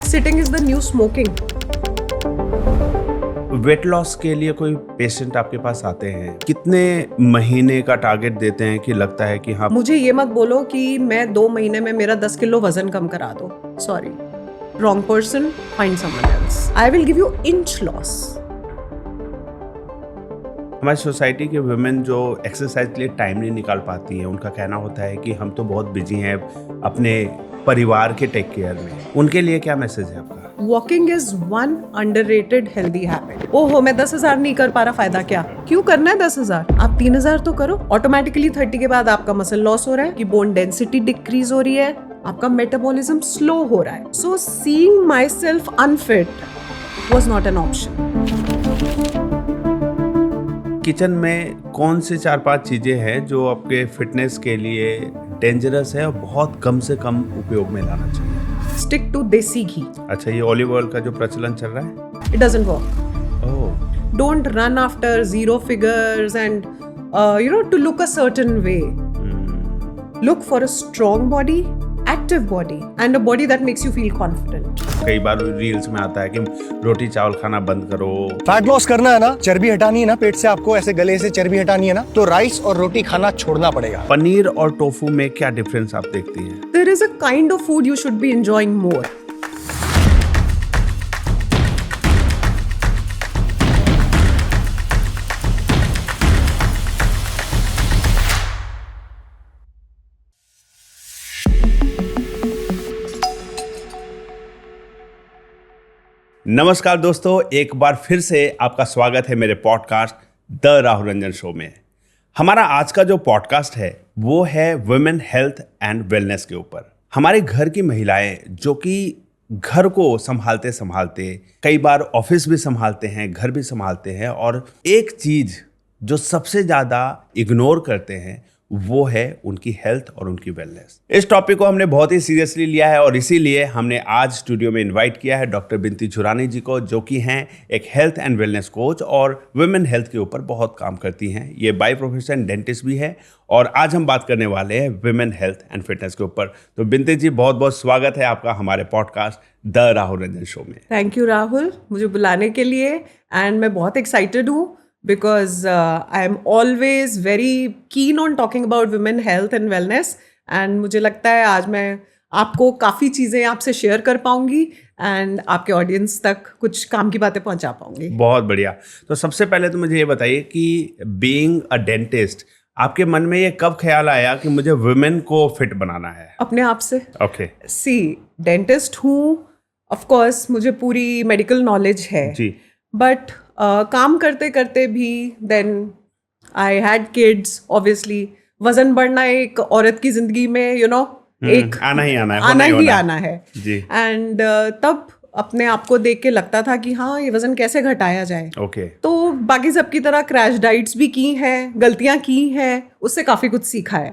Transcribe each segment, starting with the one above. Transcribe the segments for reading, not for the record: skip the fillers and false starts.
Sitting is the new smoking. Weight loss के लिए कोई पेशेंट आपके पास आते हैं, कितने महीने का टारगेट देते हैं कि लगता है कि हाँ? मुझे ये मत बोलो कि मैं 2 महीने में मेरा 10 किलो वजन कम करा दो. Sorry. Wrong person. Find someone else. I will give you inch loss. हमारी सोसाइटी के वुमेन जो एक्सरसाइज के लिए टाइम नहीं निकाल पाती हैं, उनका कहना होता है कि हम तो बहुत बिजी हैं अपने परिवार के टेक केयर में. उनके लिए क्या मैसेज है आपका? Walking is one underrated healthy habit. ओहो, मैं 10,000 नहीं कर पा रहा, फायदा क्या? क्यों करना है 10,000? आप 3,000 तो करो. ऑटोमेटिकली 30 के बाद आपका मसल लॉस हो रहा है, कि बोन डेंसिटी डिक्रीज हो रही है, आपका मेटाबॉलिज्म स्लो हो रहा है. सो seeing myself unfit was not an option. Kitchen में कौन से 4-5 चीजें हैं जो आपके फिटनेस के लिए डेंजरस है और बहुत कम से कम उपयोग में लाना चाहिए? Stick to देसी घी. अच्छा, ये ऑलिव ऑयल का जो प्रचलन चल रहा है, It doesn't work. Oh, Don't run after zero figures and to look a certain way. Look for a strong body, active body, and a body that makes you feel confident. कई बार reels में आता है कि रोटी चावल खाना बंद करो. Fat loss करना है ना, चर्बी हटानी है ना, पेट से आपको ऐसे गले से चर्बी हटानी है ना, तो राइस और रोटी खाना छोड़ना पड़ेगा. पनीर और टोफू में क्या डिफरेंस आप देखती हैं? There is a kind of food you should be enjoying more. नमस्कार दोस्तों, एक बार फिर से आपका स्वागत है मेरे podcast the Rahul Ranjan show में. हमारा आज का जो पॉडकास्ट है वो है वुमेन हेल्थ एंड वेलनेस के ऊपर. हमारे घर की महिलाएं जो कि घर को संभालते संभालते कई बार ऑफिस भी संभालते हैं, घर भी संभालते हैं, और एक चीज जो सबसे ज्यादा इग्नोर करते हैं वो है उनकी हेल्थ और उनकी वेलनेस. इस टॉपिक को हमने बहुत ही सीरियसली लिया है और इसीलिए हमने आज स्टूडियो में इनवाइट किया है डॉक्टर बिनती झुरानी जी को, जो कि हैं एक हेल्थ एंड वेलनेस कोच और वुमेन हेल्थ के ऊपर बहुत काम करती हैं. ये बाय प्रोफेशन डेंटिस्ट भी है और आज हम बात करने वाले हैं वुमेन हेल्थ एंड फिटनेस के ऊपर. तो बिनती जी, बहुत बहुत स्वागत है आपका हमारे podcast the Rahul Ranjan show में. थैंक यू राहुल, मुझे बुलाने के लिए. एंड मैं बहुत एक्साइटेड हूँ because I am always very keen on talking about women health and wellness. And मुझे लगता है आज मैं आपको काफ़ी चीज़ें आपसे शेयर कर पाऊंगी एंड आपके ऑडियंस तक कुछ काम की बातें पहुंचा पाऊंगी. बहुत बढ़िया. तो सबसे पहले तो मुझे ये बताइए कि बीइंग अ डेंटिस्ट, आपके मन में ये कब ख्याल आया कि मुझे वुमेन को फिट बनाना है? अपने आप से. ओके. सी, डेंटिस्ट हूँ, ऑफ कोर्स मुझे पूरी मेडिकल नॉलेज है जी. बट काम करते करते भी then I had kids. Obviously वजन बढ़ना एक औरत की जिंदगी में एक आना ही आना है, आना है जी. एंड तब अपने आप को देख के लगता था कि हाँ, ये वजन कैसे घटाया जाए. ओके. तो बाकी सबकी तरह क्रैश डाइट्स भी की हैं, गलतियां की हैं, उससे काफी कुछ सीखा है.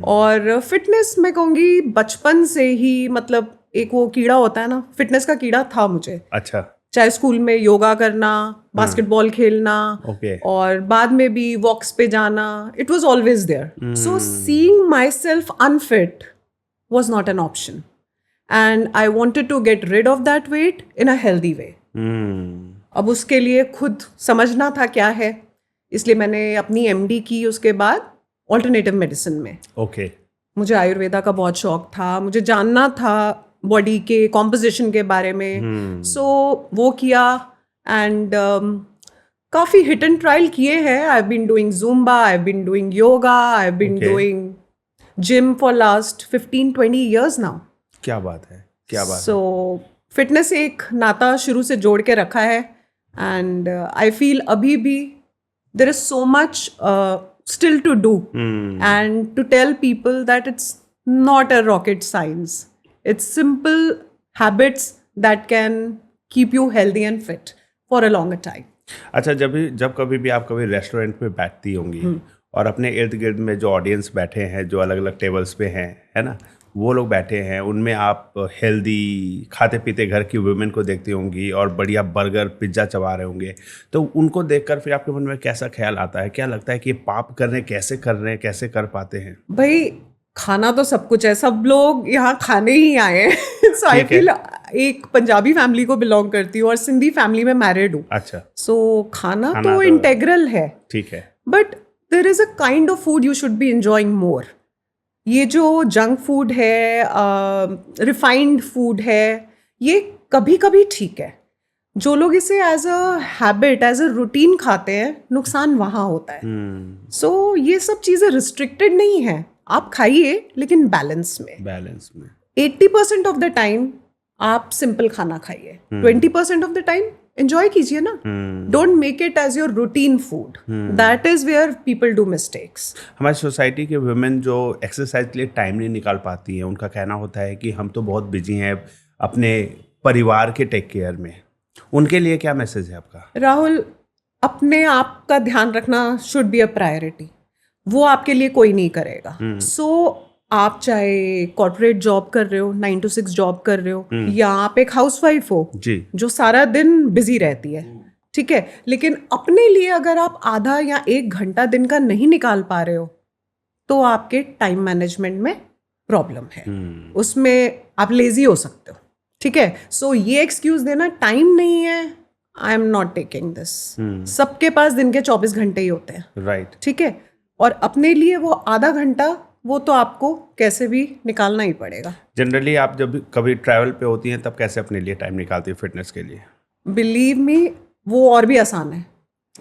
और फिटनेस मैं कहूँगी बचपन से ही, मतलब एक वो कीड़ा होता है ना, फिटनेस का कीड़ा था मुझे. अच्छा. चाहे स्कूल में योगा करना, बास्केटबॉल खेलना, और बाद में भी वॉक्स पे जाना, it was always there. So seeing myself unfit was not an option and I wanted to get rid of that weight in a healthy way. अब उसके लिए खुद समझना था क्या है, इसलिए मैंने अपनी MD की उसके बाद ऑल्टरनेटिव मेडिसिन में. ओके. मुझे आयुर्वेदा का बहुत शौक था, मुझे जानना था बॉडी के कॉम्पोजिशन के बारे में. सो वो किया एंड काफ़ी हिट एंड ट्रायल किए हैं. I have been doing Zumba, I have been doing yoga, I have been doing gym for last 15-20 years now. क्या बात है, क्या बात. सो फिटनेस एक नाता शुरू से जोड़ के रखा है एंड आई फील अभी भी there is so much still to do and to tell people that it's not a rocket science. It's simple habits that can keep you healthy and fit for a longer time. अच्छा, जब कभी भी आप कभी restaurant में बैठती होंगी और अपने इर्द गिर्द में जो ऑडियंस बैठे हैं, जो अलग अलग टेबल्स पे हैं, है ना, वो लोग बैठे हैं, उनमें आप हेल्दी खाते पीते घर की वुमेन को देखती होंगी और बढ़िया बर्गर पिज्ज़ा चबा रहे होंगे, तो उनको देखकर फिर आपके मन में कैसा ख्याल आता है? क्या लगता है कि ये पाप कर रहे हैं, कैसे कर रहे हैं, कैसे कर पाते हैं? भाई, खाना तो सब कुछ है, सब लोग यहाँ खाने ही आए हैं। सो आई ठीक है। फील एक पंजाबी फैमिली को बिलोंग करती हूँ और सिंधी फैमिली में मैरिड हूँ। अच्छा, सो खाना खाना तो तो- इंटेग्रल है, ठीक है। But there is a kind of food you should be enjoying more. ये जो जंक फूड है, रिफाइंड फूड है, ये कभी कभी ठीक है। जो लोग इसे as a habit, as a routine खाते हैं, नुकसान वहाँ होता है। सो ये सब चीज़ें रिस्ट्रिक्टेड नहीं है, आप खाइए लेकिन बैलेंस में। बैलेंस में 80% ऑफ द टाइम आप सिंपल खाना खाइए, 20% ऑफ द टाइम एंजॉय कीजिए ना। Don't make it as your routine food, that is where people do mistakes. हमारी सोसाइटी के वुमेन जो एक्सरसाइज के लिए टाइम नहीं निकाल पाती हैं, उनका कहना होता है कि हम तो बहुत बिजी हैं अपने परिवार के टेक केयर में। उनके लिए क्या मैसेज है आपका? राहुल, अपने आप का ध्यान रखना शुड बी अ प्रायोरिटी। वो आपके लिए कोई नहीं करेगा। सो आप चाहे कॉर्पोरेट जॉब कर रहे हो, 9 to 6 जॉब कर रहे हो, या आप एक हाउसवाइफ हो जी, जो सारा दिन बिजी रहती है, ठीक है, लेकिन अपने लिए अगर आप आधा या 1 घंटा दिन का नहीं निकाल पा रहे हो, तो आपके टाइम मैनेजमेंट में प्रॉब्लम है। उसमें आप लेजी हो सकते हो, ठीक है। सो ये एक्सक्यूज देना टाइम नहीं है, I am not taking this. सबके पास दिन के 24 घंटे ही होते हैं, राइट। ठीक है। और अपने लिए वो आधा घंटा, वो तो आपको कैसे भी निकालना ही पड़ेगा। जनरली आप जब कभी ट्रैवल पे होती हैं तब कैसे अपने लिए टाइम निकालती है फिटनेस के लिए? बिलीव मी, वो और भी आसान है।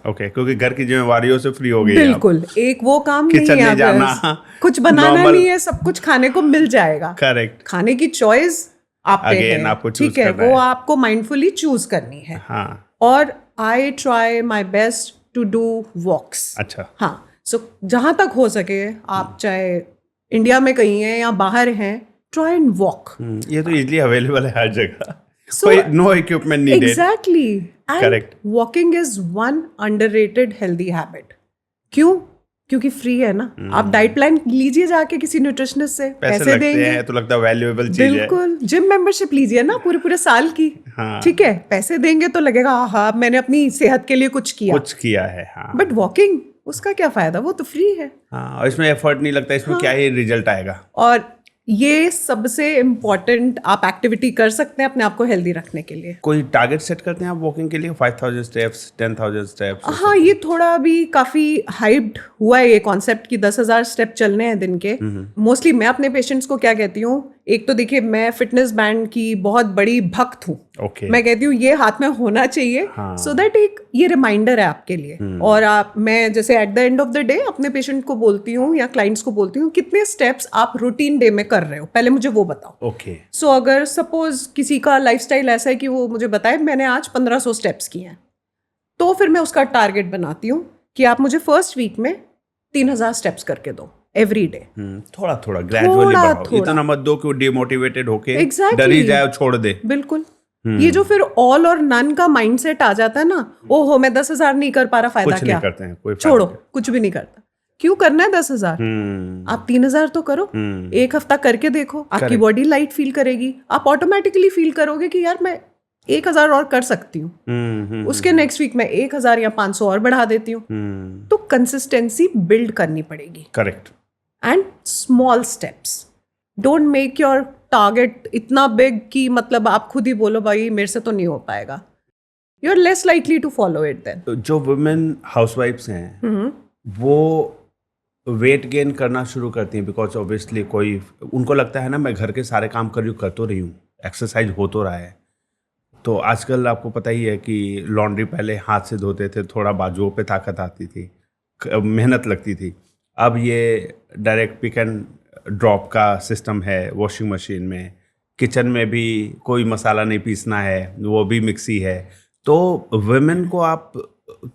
ओके, क्योंकि घर की जिम्मेवारियों से फ्री हो गई हैं आप। बिल्कुल, एक वो काम नहीं किचन है, में जाना, बस कुछ बनाना normal- नहीं है, सब कुछ खाने को मिल जाएगा। करेक्ट। खाने की चॉइस आप पे Again, है, आपको choose ठीक है, करना वो है। आपको माइंडफुली चूज करनी है। हाँ, और I try my best to do walks. अच्छा। हाँ, सो जहाँ तक हो सके, आप चाहे इंडिया में कहीं हैं या बाहर हैं, ट्राई एंड वॉक। ये तो इजीली अवेलेबल है हर जगह। So- कोई no equipment needed. Exactly, Correct. Walking is one underrated healthy habit. क्यों? क्योंकि फ्री है ना। आप डाइट प्लान लीजिए जाके किसी न्यूट्रिशनिस्ट से, पैसे लगते हैं तो लगता है वैल्यूएबल चीज है। बिल्कुल। जिम मेंबरशिप लीजिए ना पूरे पूरे साल की, हाँ। ठीक है, पैसे देंगे तो लगेगा हाँ मैंने अपनी सेहत के लिए कुछ किया। कुछ किया है, हाँ। बट वॉकिंग, उसका क्या फायदा, वो तो फ्री है। हाँ, और इसमें एफर्ट नहीं लगता, इसमें क्या ही रिजल्ट आएगा। और ये सबसे इम्पोर्टेंट आप एक्टिविटी कर सकते हैं अपने आप को हेल्दी रखने के लिए। कोई टारगेट सेट करते हैं आप वॉकिंग के लिए? 5000 स्टेप्स, 10,000 स्टेप्स? हाँ, ये थोड़ा अभी काफी हाइप्ड हुआ है ये कॉन्सेप्ट कि 10,000 स्टेप चलने हैं दिन के। मोस्टली मैं अपने पेशेंट्स को क्या कहती हूँ, एक तो देखिए मैं फिटनेस बैंड की बहुत बड़ी भक्त हूँ। ओके। मैं कहती हूँ ये हाथ में होना चाहिए, सो दैट एक ये रिमाइंडर है आपके लिए। और आप, मैं जैसे at the end of the day अपने पेशेंट को बोलती हूँ या क्लाइंट्स को बोलती हूँ कितने स्टेप्स आप रूटीन डे में कर रहे हो, पहले मुझे वो बताओ। ओके। सो अगर सपोज किसी का लाइफस्टाइल ऐसा है कि वो मुझे बताए मैंने आज 1500 स्टेप्स किए हैं, तो फिर मैं उसका टारगेट बनाती हूँ कि आप मुझे फर्स्ट वीक में 3000 स्टेप्स करके दो एवरी डे। थोड़ा थोड़ा ग्रेजुअली बढ़ाओ, थोड़ा। इतना मत दो कि वो डिमोटिवेटेड होके Exactly. डर ही जाए और छोड़ दे। बिल्कुल। ये जो फिर ऑल और नन का माइंडसेट आ जाता है ना, ओहो मैं 10,000 नहीं कर पा रहा, फायदा कुछ क्या, नहीं करते हैं, कोई फायदा छोड़ो, नहीं। कुछ भी नहीं करता। क्यों करना है 10,000? आप 3,000 तो करो, एक हफ्ता करके देखो, आपकी बॉडी लाइट फील करेगी, आप ऑटोमेटिकली फील करोगे कि यार मैं 1,000 और कर सकती हूँ। उसके नेक्स्ट वीक में 1,000 या 500 और बढ़ा देती हूँ। तो कंसिस्टेंसी बिल्ड करनी पड़ेगी। Correct. And small steps, don't make your target इतना बिग कि मतलब आप खुद ही बोलो भाई मेरे से तो नहीं हो पाएगा, you are less likely to follow it then. तो जो वुमेन हाउसवाइफ्स हैं वो वेट गेन करना शुरू करती हैं बिकॉज ऑब्वियसली कोई, उनको लगता है ना मैं घर के सारे काम कर तो रही हूँ, एक्सरसाइज हो तो रहा है। तो आजकल आपको पता ही है कि लॉन्ड्री पहले हाथ से धोते थे, थोड़ा बाजुओं पे ताकत आती थी, मेहनत लगती थी। अब ये डायरेक्ट पिक एंड ड्रॉप का सिस्टम है वॉशिंग मशीन में। किचन में भी कोई मसाला नहीं पीसना है, वो भी मिक्सी है। तो वुमेन को आप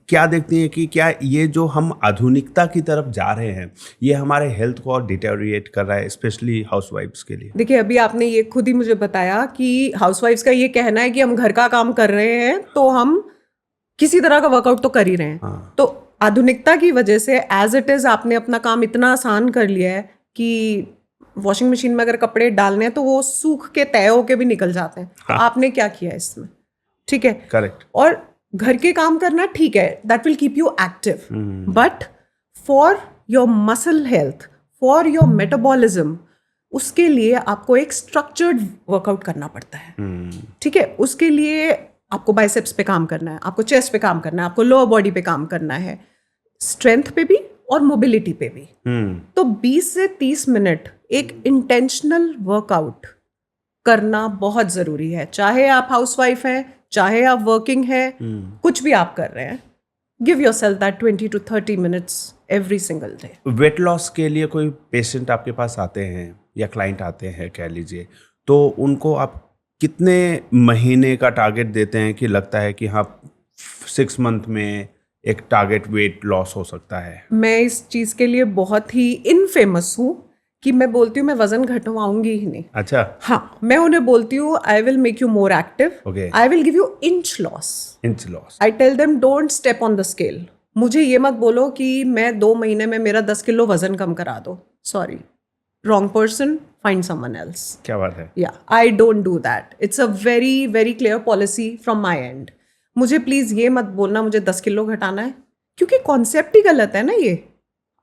क्या देखती हैं कि क्या ये जो हम आधुनिकता की तरफ जा रहे हैं ये हमारे हेल्थ को और डिटेरिएट कर रहा है, स्पेशली हाउसवाइफ्स के लिए? देखिए अभी आपने ये खुद ही मुझे बताया कि हाउसवाइफ्स का ये कहना है कि हम घर का काम कर रहे हैं तो हम किसी तरह का वर्कआउट तो कर ही रहे हैं। हाँ। तो आधुनिकता की वजह से एज इट इज आपने अपना काम इतना आसान कर लिया है कि वॉशिंग मशीन में अगर कपड़े डालने हैं तो वो सूख के तय होके भी निकल जाते हैं। हाँ। आपने क्या किया इसमें, ठीक है? करेक्ट। और घर के काम करना ठीक है, that will keep you active, but for your muscle health, for your metabolism उसके लिए आपको एक स्ट्रक्चर्ड वर्कआउट करना पड़ता है। ठीक है, उसके लिए आपको बाइसेप्स पे काम करना है, आपको चेस्ट पे काम करना है, आपको लोअर बॉडी पे काम करना है, स्ट्रेंथ पे भी और मोबिलिटी पे भी। तो 20 से 30 मिनट एक इंटेंशनल वर्कआउट करना बहुत जरूरी है। चाहे आप हाउसवाइफ हैं, चाहे आप वर्किंग हैं, कुछ भी आप कर रहे हैं, give yourself that 20 to 30 minutes every single day। Weight loss के लिए कोई पेशेंट आपके पास आते हैं या क्लाइंट आते हैं कह लीजिए, तो उनको आप कितने महीने का टारगेट देते हैं कि लगता है कि हाँ 6 मंथ में एक टारगेट वेट लॉस हो सकता है? मैं इस चीज के लिए बहुत ही इनफेमस हूँ कि मैं बोलती हूँ मैं वजन घटवाऊंगी ही नहीं। अच्छा। हाँ, मैं उन्हें बोलती हूँ I will make you more active, I will give you inch loss. I tell them don't step on the scale. मुझे ये मत बोलो कि मैं 2 महीने में मेरा 10 किलो वजन कम करा दो। Sorry, wrong person, find someone else. क्या बात है। या I don't do that. It's a very very clear policy from my and. मुझे प्लीज ये मत बोलना मुझे 10 किलो घटाना है, क्योंकि कॉन्सेप्ट ही गलत है ना। ये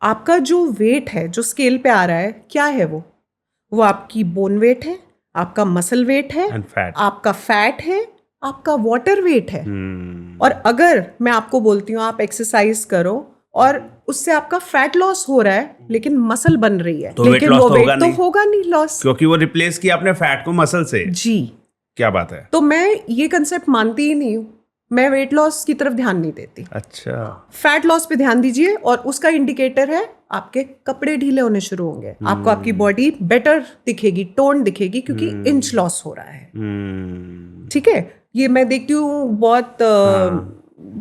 आपका जो वेट है जो स्केल पे आ रहा है, क्या है वो आपकी बोन वेट है, आपका मसल वेट है, आपका फैट है, आपका वाटर वेट है। और अगर मैं आपको बोलती हूँ आप एक्सरसाइज करो और उससे आपका फैट लॉस हो रहा है लेकिन मसल बन रही है, तो लेकिन वो वेट तो होगा नहीं लॉस, क्योंकि वो रिप्लेस किया अपने फैट को मसल से। जी, क्या बात है। तो मैं ये कंसेप्ट मानती ही नहीं हूँ। मैं वेट लॉस की तरफ ध्यान नहीं देती। अच्छा। फैट लॉस पे ध्यान दीजिए, और उसका इंडिकेटर है आपके कपड़े ढीले होने शुरू होंगे, आपको आपकी बॉडी बेटर दिखेगी, टोन दिखेगी, क्योंकि इंच लॉस हो रहा है। ठीक है, ये मैं देखती हूँ बहुत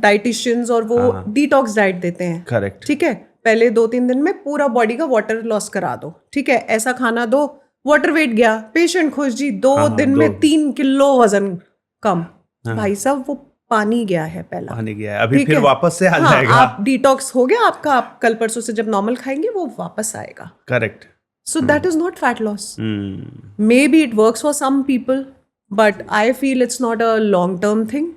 डाइटिशियंस और वो डिटॉक्स डाइट देते हैं। करेक्ट। ठीक है, पहले 2-3 दिन में पूरा बॉडी का वाटर लॉस करा दो। ठीक है, ऐसा खाना दो, वाटर वेट गया, पेशेंट खुश जी, 2 दिन में 3 किलो वजन कम। भाई साहब, वो पानी गया है, पहला पानी गया है, अभी फिर वापस से आ जाएगा। आप डिटॉक्स हो गया आपका, आप कल परसों से जब नॉर्मल खाएंगे वो वापस आएगा। Correct. So that is not fat loss. Maybe it works for some people, but I feel it's not a long term thing.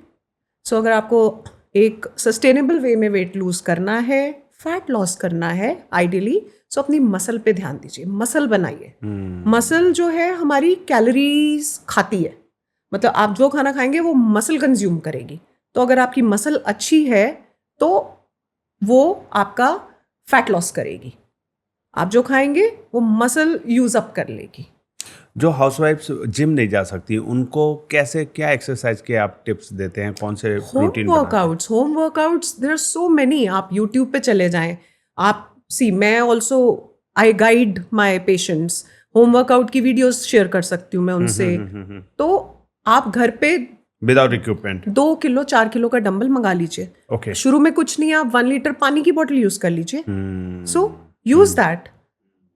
सो अगर आपको एक सस्टेनेबल वे में वेट लूज करना है, फैट लॉस करना है आइडियली, सो अपनी मसल पे ध्यान दीजिए, मसल बनाइए। मसल जो है हमारी कैलोरीज खाती है, मतलब आप जो खाना खाएंगे वो मसल कंज्यूम करेगी। तो अगर आपकी मसल अच्छी है तो वो आपका फैट लॉस करेगी, आप जो खाएंगे वो मसल यूज अप कर लेगी। जो हाउसवाइफ्स जिम नहीं जा सकती उनको कैसे, क्या एक्सरसाइज के आप टिप्स देते हैं, कौन से routine? Home workouts there are so many. आप यूट्यूब पे चले जाएं, आप मैं also I guide my patients, home workout की वीडियोस शेयर कर सकती हूँ मैं उनसे। तो आप घर पे विदाउट इक्विपमेंट 2 किलो 4 किलो का डंबल मंगा लीजिए। Okay. शुरू में कुछ नहीं, आप 1 लीटर पानी की बोतल यूज कर लीजिए। सो यूज दैट।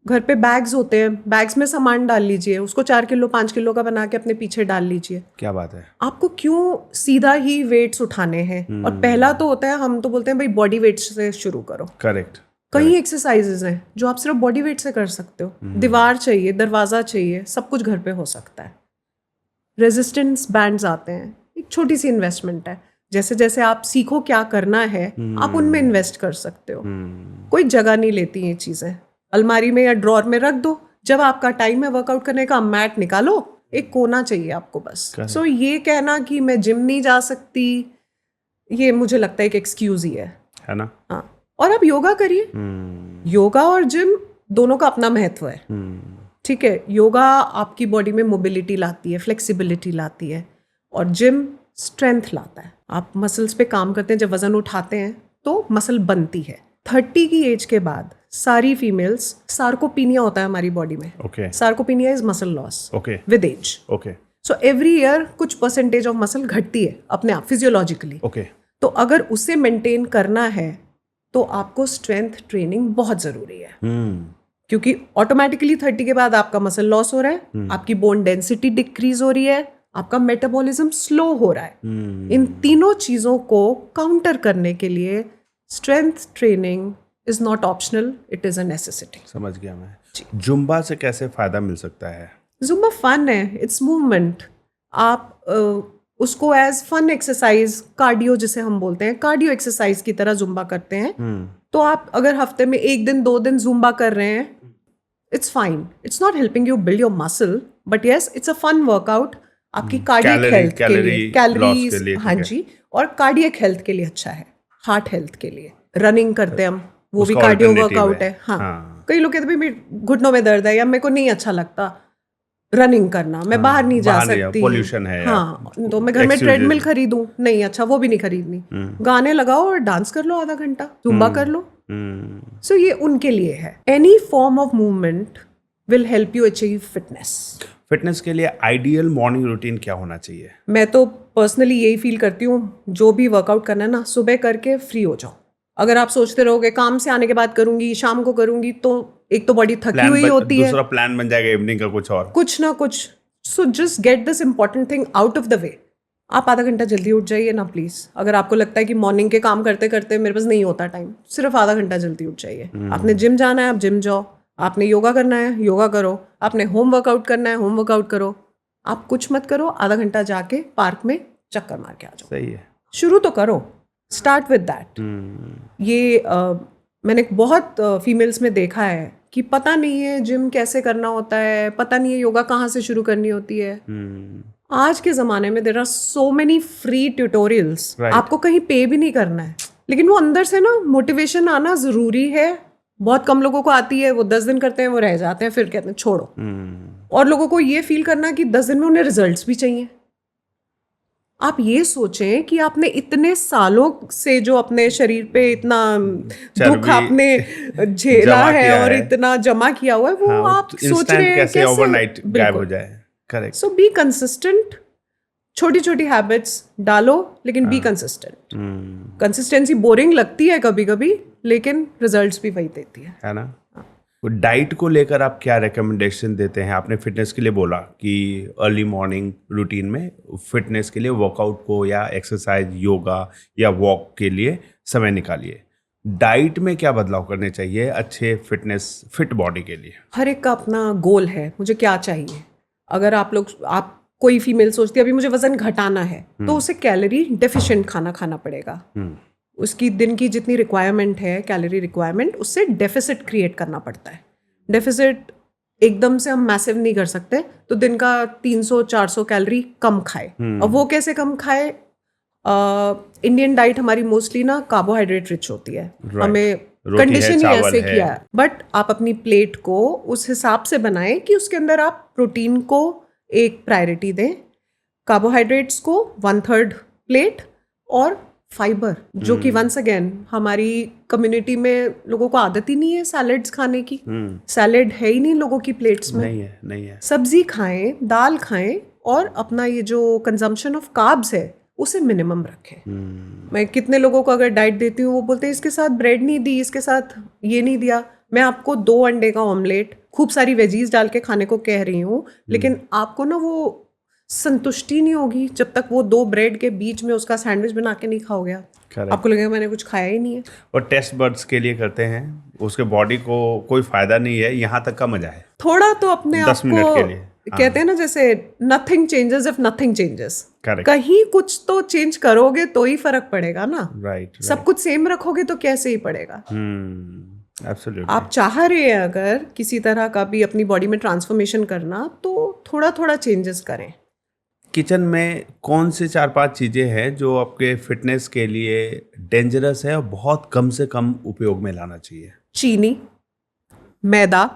घर पे बैग्स होते हैं, बैग्स में सामान डाल लीजिए, उसको 4 किलो 5 किलो का बना के अपने पीछे डाल लीजिए। क्या बात है। आपको क्यों सीधा ही वेट्स उठाने हैं? और पहला तो होता है, हम तो बोलते हैं भाई बॉडी वेट से शुरू करो। करेक्ट। कई एक्सरसाइजेज हैं जो आप सिर्फ बॉडी वेट से कर सकते हो। दीवार चाहिए, दरवाजा चाहिए, सब कुछ घर पे हो सकता है। रेजिस्टेंस बैंड्स आते हैं, एक छोटी सी इन्वेस्टमेंट है। जैसे जैसे आप सीखो क्या करना है, आप उनमें इन्वेस्ट कर सकते हो। कोई जगह नहीं लेती ये चीजें। अलमारी में या ड्रॉर में रख दो, जब आपका टाइम है वर्कआउट करने का, मैट निकालो, एक कोना चाहिए आपको बस। सो ये कहना कि मैं जिम नहीं जा सकती, ये मुझे लगता है एक एक्सक्यूज ही है ना। हाँ, और आप योगा करिए। योगा और जिम दोनों का अपना महत्व है। ठीक है, योगा आपकी बॉडी में मोबिलिटी लाती है, फ्लेक्सिबिलिटी लाती है, और जिम स्ट्रेंथ लाता है। आप मसल्स पे काम करते हैं, जब वजन उठाते हैं तो मसल बनती है। 30 की एज के बाद सारी फीमेल्स, सार्कोपीनिया होता है हमारी बॉडी में। Sarcopenia is muscle loss with age. So every year कुछ परसेंटेज ऑफ मसल घटती है अपने आप फिजियोलॉजिकली। तो अगर उसे मेंटेन करना है तो आपको स्ट्रेंथ ट्रेनिंग बहुत जरूरी है। क्योंकि ऑटोमेटिकली 30 के बाद आपका मसल लॉस हो रहा है, आपकी बोन डेंसिटी डिक्रीज हो रही है, आपका मेटाबॉलिज्म स्लो हो रहा है। इन तीनों चीजों को काउंटर करने के लिए strength training is not optional, it is a necessity. समझ गया मैं। जुम्बा से कैसे फायदा मिल सकता है? जुम्बा फन है, इट्स मूवमेंट। आप उसको एज फन एक्सरसाइज, कार्डियो जिसे हम बोलते हैं, कार्डियो एक्सरसाइज की तरह जुम्बा करते हैं। तो आप अगर हफ्ते में 1 दिन 2 दिन जुम्बा कर रहे हैं, it's fine. It's not helping you build your muscle, but yes, it's a fun workout. आपकी कार्डियक हेल्थ के लिए, कैलोरीज, हाँ जी, और कार्डियक हेल्थ के लिए अच्छा है, हार्ट हेल्थ के लिए। रनिंग करते हैं हम, वो भी कार्डियो वर्कआउट है। हाँ, कई लोग कहते हैं भाई घुटनों में दर्द है या मेरे को नहीं अच्छा लगता रनिंग करना, मैं बाहर नहीं जा सकती, पोल्यूशन है, हाँ, तो मैं घर में ट्रेडमिल खरीदूं, नहीं, अच्छा वो भी नहीं खरीदनी, गाने लगाओ और डांस कर लो आधा घंटा, जुम्बा कर लो। सो ये उनके लिए है। Any form of movement will help you achieve fitness. Fitness के लिए आइडियल मॉर्निंग रूटीन क्या होना चाहिए? मैं तो पर्सनली यही फील करती हूँ, जो भी वर्कआउट करना है ना, सुबह करके फ्री हो जाओ। अगर आप सोचते रहोगे काम से आने के बाद करूंगी, शाम को करूंगी, तो एक तो बॉडी थकी हुई होती है, दूसरा प्लान बन जाएगा इवनिंग का कुछ ना कुछ। So just get this important thing out of the way. आप आधा घंटा जल्दी उठ जाइए ना प्लीज। अगर आपको लगता है कि मॉर्निंग के काम करते करते मेरे पास नहीं होता टाइम, सिर्फ आधा घंटा जल्दी उठ जाइए। आपने जिम जाना है, आप जिम जाओ। आपने योगा करना है, योगा करो। आपने होम वर्कआउट करना है, होम वर्कआउट करो। आप कुछ मत करो, आधा घंटा जाके पार्क में चक्कर मार के आ जाओ। सही है, शुरू तो करो, स्टार्ट विद दैट। ये मैंने बहुत फीमेल्स में देखा है कि पता नहीं है जिम कैसे करना होता है, पता नहीं है योगा कहाँ से शुरू करनी होती है। आज के ज़माने में there are so many free tutorials, आपको कहीं पे भी नहीं करना है, लेकिन वो अंदर से ना मोटिवेशन आना ज़रूरी है। बहुत कम लोगों को आती है, वो 10 दिन करते हैं, वो रह जाते हैं, फिर कहते हैं छोड़ो। और लोगों को ये फील करना कि 10 दिन में उन्हें रिजल्ट्स भी चाहिए। आप ये सोचें कि आपने इतने सालों से जो अपने शरीर पे इतना दुख आपने झेला है और इतना जमा किया हुआ है, वो आप सोच रहे हैं कैसे ओवरनाइट गायब हो जाए। करेक्ट। सो बी कंसिस्टेंट, छोटी छोटी हैबिट्स डालो, लेकिन बी कंसिस्टेंट। कंसिस्टेंसी बोरिंग लगती है कभी कभी, लेकिन रिजल्ट्स भी वही देती है ना। डाइट को लेकर आप क्या रिकमेंडेशन देते हैं? आपने फिटनेस के लिए बोला कि अर्ली मॉर्निंग रूटीन में फिटनेस के लिए वर्कआउट को या एक्सरसाइज, योगा या वॉक के लिए समय निकालिए। डाइट में क्या बदलाव करने चाहिए अच्छे फिट बॉडी के लिए? हर एक का अपना गोल है, मुझे क्या चाहिए। अगर आप कोई फीमेल सोचती है अभी मुझे वजन घटाना है, तो उसे कैलोरी डेफिशिएंट खाना खाना पड़ेगा। उसकी दिन की जितनी रिक्वायरमेंट है, कैलोरी रिक्वायरमेंट, उससे डेफिसिट क्रिएट करना पड़ता है। डेफिसिट एकदम से हम मैसिव नहीं कर सकते, तो दिन का 300-400 कैलोरी कम खाए। अब वो कैसे कम खाए? इंडियन डाइट हमारी मोस्टली ना कार्बोहाइड्रेट रिच होती है, हमें कंडीशन ही ऐसे किया है। बट आप अपनी प्लेट को उस हिसाब से बनाएं कि उसके अंदर आप प्रोटीन को एक प्रायोरिटी दें, कार्बोहाइड्रेट्स को 1/3 प्लेट, और फाइबर, जो कि वंस अगेन हमारी कम्युनिटी में लोगों को आदत ही नहीं है सैलेड्स खाने की। सैलेड है ही नहीं लोगों की प्लेट्स में, नहीं है। सब्जी खाएं, दाल खाएं, और अपना ये जो कंजम्पशन ऑफ कार्ब्स है उसे मिनिमम रखें। मैं कितने लोगों को अगर डाइट देती हूँ, वो बोलते हैं इसके साथ ब्रेड नहीं दी, इसके साथ ये नहीं दिया। मैं आपको 2 अंडे का ऑमलेट खूब सारी वेजीज डाल के खाने को कह रही हूँ, लेकिन आपको ना वो संतुष्टि नहीं होगी जब तक वो 2 ब्रेड के बीच में उसका सैंडविच बना के नहीं खाओगे। आपको लगेगा मैंने कुछ खाया ही नहीं है। और टेस्ट बर्ड्स के लिए करते हैं, उसके बॉडी को कोई फायदा नहीं है, यहाँ तक का मजा है। थोड़ा तो अपने आप 10 मिनट के लिए कहते हैं ना, जैसे nothing changes if nothing changes. कहीं कुछ तो चेंज करोगे तो ही फर्क पड़ेगा ना। राइट। सब कुछ सेम रखोगे तो कैसे ही पड़ेगा। Absolutely. आप चाह रहे हैं अगर किसी तरह का भी अपनी बॉडी में ट्रांसफॉर्मेशन करना, तो थोड़ा थोड़ा चेंजेस करें। किचन में कौन से 4-5 चीज़ें हैं जो आपके फिटनेस के लिए डेंजरस है और बहुत कम से कम उपयोग में लाना चाहिए? चीनी, मैदा,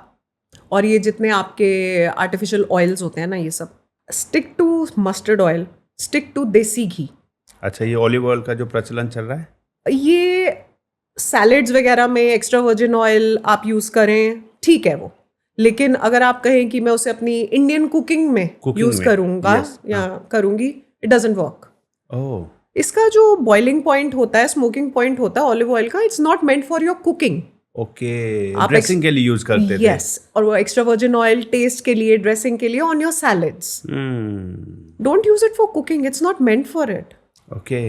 और ये जितने आपके आर्टिफिशियल ऑयल्स होते हैं ना, ये सब। Stick to mustard oil, stick to desi ghee. अच्छा, ये ऑलिव ऑयल का जो प्रचलन चल रहा है, ये सैलेड्स वगैरह में एक्स्ट्रा वर्जिन ऑयल आप यूज़ करें, ठीक है वो। लेकिन अगर आप कहें कि मैं उसे अपनी इंडियन कुकिंग में यूज करूंगा या करूंगी, इट डजंट वर्क। इसका जो बॉइलिंग पॉइंट होता है, स्मोकिंग पॉइंट होता है ऑलिव ऑयल का, it's not meant for your cooking. Okay, dressing के लिए यूज करते थे। यस, और वो एक्स्ट्रा वर्जिन ऑयल टेस्ट के लिए, ड्रेसिंग के लिए, on your salads. Don't use it for cooking, it's not meant for it. Okay,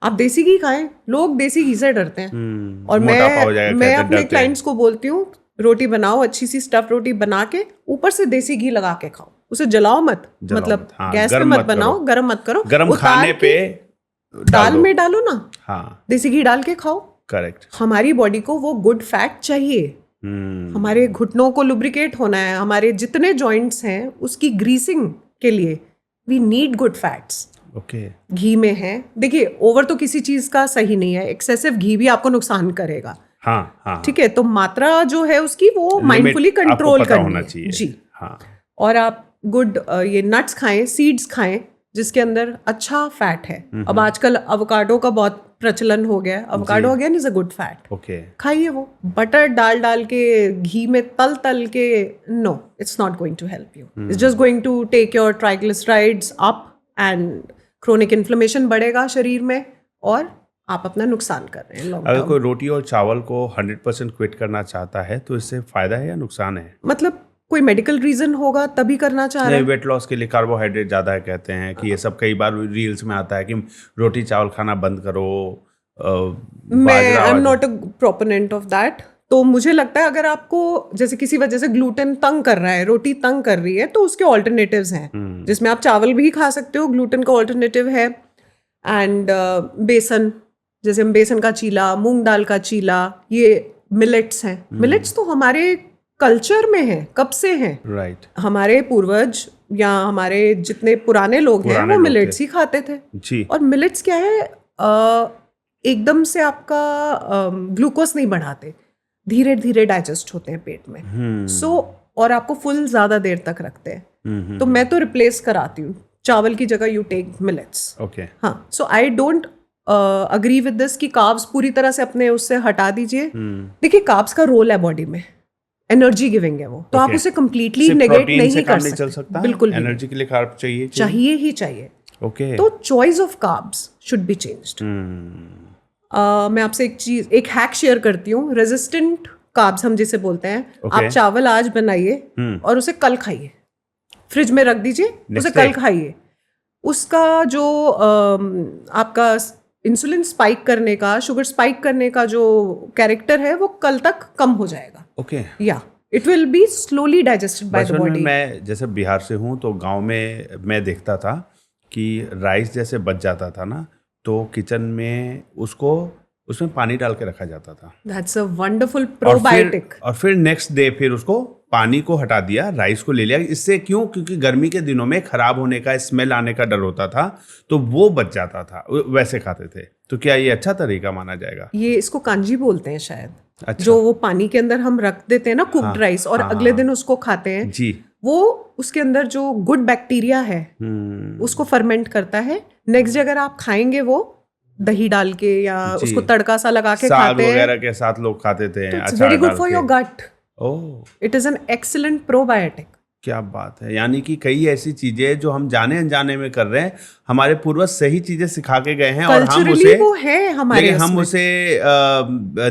आप देसी घी खाएं। लोग देसी घी से डरते हैं, और मैं अपने क्लाइंट्स को बोलती हूँ, रोटी बनाओ, अच्छी सी स्टफ रोटी बना के ऊपर से देसी घी लगा के खाओ। उसे जलाओ मत, मतलब गैस पे मत बनाओ, गरम मत करो, गरम खाने पे दाल में डालो ना, हाँ, देसी घी डाल के खाओ। करेक्ट। हमारी बॉडी को वो गुड फैट चाहिए, हमारे घुटनों को लुब्रिकेट होना है, हमारे जितने जॉइंट्स हैं उसकी ग्रीसिंग के लिए we need good fats. Okay. घी में है, देखिए ओवर तो किसी चीज का सही नहीं है, एक्सेसिव घी भी आपको नुकसान करेगा। हाँ हाँ। ठीक है, तो मात्रा जो है उसकी वो माइंडफुली कंट्रोल करनी है जी। हाँ। और आप गुड ये नट्स खाएं, सीड्स खाएं जिसके अंदर अच्छा फैट है। अब आजकल अवोकाडो का बहुत प्रचलन हो गया है, avocado again is a good fat. Okay. खाइए वो, बटर डाल के घी में तल के, no it's not going to help you, it's just going to take your triglycerides up and chronic inflammation बढ़ेगा शरीर में और आप अपना नुकसान कर रहे हैं लॉन्ग अगर टर्म। कोई रोटी और चावल को 100% क्विट करना चाहता है तो इससे फायदा है या नुकसान है? मतलब कोई मेडिकल रीजन होगा तभी करना चाह रहे नहीं, हैं। वेट लॉस के लिए कार्बोहाइड्रेट ज़्यादा है कहते हैं कि ये सब, कई बार रील्स में आता है कि रोटी चावल खाना बंद करो। मैं I am not a proponent of that. तो मुझे लगता है अगर आपको जैसे किसी वजह से ग्लूटेन तंग कर रहा है, रोटी तंग कर रही है, तो उसके ऑल्टरनेटिव्स हैं जिसमें आप चावल भी खा सकते हो, ग्लूटेन का ऑल्टरनेटिव है। एंड बेसन, जैसे हम बेसन का चीला, मूंग दाल का चीला, ये मिलेट्स हैं। मिलेट्स तो हमारे कल्चर में है, कब से हैं। राइट। हमारे पूर्वज या हमारे जितने पुराने लोग हैं वो मिलेट्स ही खाते थे जी। और मिलेट्स क्या है, एकदम से आपका ग्लूकोज नहीं बढ़ाते, धीरे धीरे डाइजेस्ट होते हैं पेट में। सो और आपको फुल ज्यादा देर तक रखते हैं। तो मैं तो रिप्लेस कराती हूँ, चावल की जगह यू टेक मिलेट्स। ओके। हाँ, so I don't agree with this कि कार्ब्स पूरी तरह से अपने उससे हटा दीजिए। देखिए कार्ब्स का रोल है बॉडी में, एनर्जी गिविंग है वो, तो आप उसे कंप्लीटली नेगेट नहीं कर सकते। चल सकता बिल्कुल भी एनर्जी के लिए कार्ब चाहिए चाहिए ही चाहिए। ओके। तो choice of carbs should be changed. मैं आपसे एक हैक शेयर करती हूँ। रेजिस्टेंट कार्ब्स हम जिसे बोलते हैं, आप चावल आज बनाइए और उसे कल खाइए, फ्रिज में रख दीजिए, उसे कल खाइए। उसका जो आपका इंसुलिन स्पाइक करने का, शुगर स्पाइक करने का जो कैरेक्टर है वो कल तक कम हो जाएगा। ओके। या it will be slowly digested by the body. मैं जैसे बिहार से हूँ तो गांव में मैं देखता था कि राइस जैसे बच जाता था ना, तो किचन में उसको उसमें पानी डाल के रखा जाता था। That's a wonderful probiotic. और फिर नेक्स्ट डे फिर उसको पानी को हटा दिया, राइस को ले लिया। इससे क्यों? क्योंकि गर्मी के दिनों में खराब होने का, स्मेल आने का डर होता था, तो वो बच जाता था, वैसे खाते थे। तो क्या ये अच्छा तरीका माना जाएगा? ये इसको कांजी बोलते हैं शायद। अच्छा। जो वो पानी के अंदर हम रख देते हैं ना कुक्ड राइस, और अगले दिन उसको खाते हैं जी, वो उसके अंदर जो गुड बैक्टीरिया है उसको फर्मेंट करता है। नेक्स्ट डे अगर आप खाएंगे वो दही डाल के या उसको तड़का सा लगा के साग खाते हैं, वगैरह के साथ लोग खाते थे। It's very good for your gut. Oh, it is an excellent probiotic. क्या बात है। यानी कि कई ऐसी चीजें जो हम जाने अनजाने में कर रहे हैं, हमारे पूर्वज सही चीजें सिखा के गए हैं और हम उसे, वो है हमारे, लेकिन हम उसे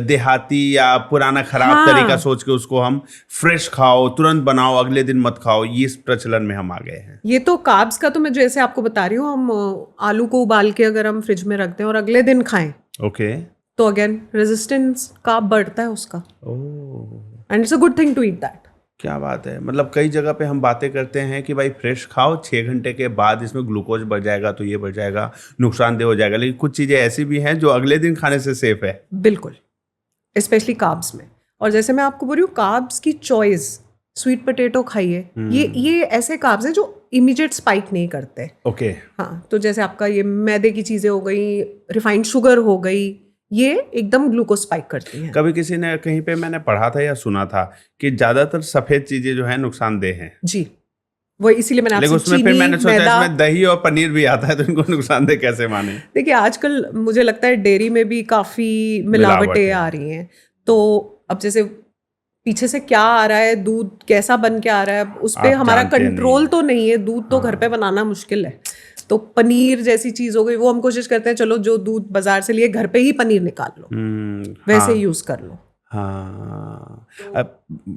देहाती या पुराना खराब तरीका सोच के उसको हम फ्रेश खाओ, तुरंत बनाओ, अगले दिन मत खाओ, ये इस प्रचलन में हम आ गए हैं। ये तो कार्ब्स का तो मैं जैसे आपको बता रही हूँ, हम आलू को उबाल के अगर हम फ्रिज में रखते हैं और अगले दिन खाएं, ओके, तो अगेन रेजिस्टेंस कार्ब बढ़ता है उसका। Oh, and it's a good thing to eat that. क्या बात है। मतलब कई जगह पे हम बातें करते हैं कि भाई फ्रेश खाओ, 6 घंटे के बाद इसमें ग्लूकोज बढ़ जाएगा, तो ये बढ़ जाएगा, नुकसानदेह हो जाएगा, लेकिन कुछ चीज़ें ऐसी भी हैं जो अगले दिन खाने से सेफ है। बिल्कुल, स्पेशली कार्ब्स में। और जैसे मैं आपको बोल रही हूँ, कार्ब्स की चॉइस, स्वीट पोटैटो खाइए, ये ऐसे कार्ब्स हैं जो इमीडिएट स्पाइक नहीं करते। ओके। हाँ, तो जैसे आपका ये मैदे की चीज़ें हो गई, रिफाइंड शुगर हो गई, ये एकदम ग्लूकोज स्पाइक करती हैं। कभी किसी ने कहीं पे मैंने पढ़ा था या सुना था कि ज्यादातर सफेद चीजें जो है नुकसानदेह हैं। जी, वो इसीलिए मैंने लेकिन आपसे उसमें फिर मैंने सोचा मैदा, इसमें दही और पनीर भी आता है, तो इनको नुकसानदेह कैसे माने? देखिए आजकल मुझे लगता है डेयरी में भी काफ़ी मिलावटें आ रही हैं। तो अब जैसे पीछे से क्या आ रहा है, दूध कैसा बन के आ रहा है, उस पर हमारा कंट्रोल तो नहीं है। दूध तो घर पे बनाना मुश्किल है। तो पनीर जैसी चीज हो गई, वो हम कोशिश करते हैं चलो जो दूध बाजार से लिए घर पे ही पनीर निकाल लो, वैसे यूज कर लो। हाँ,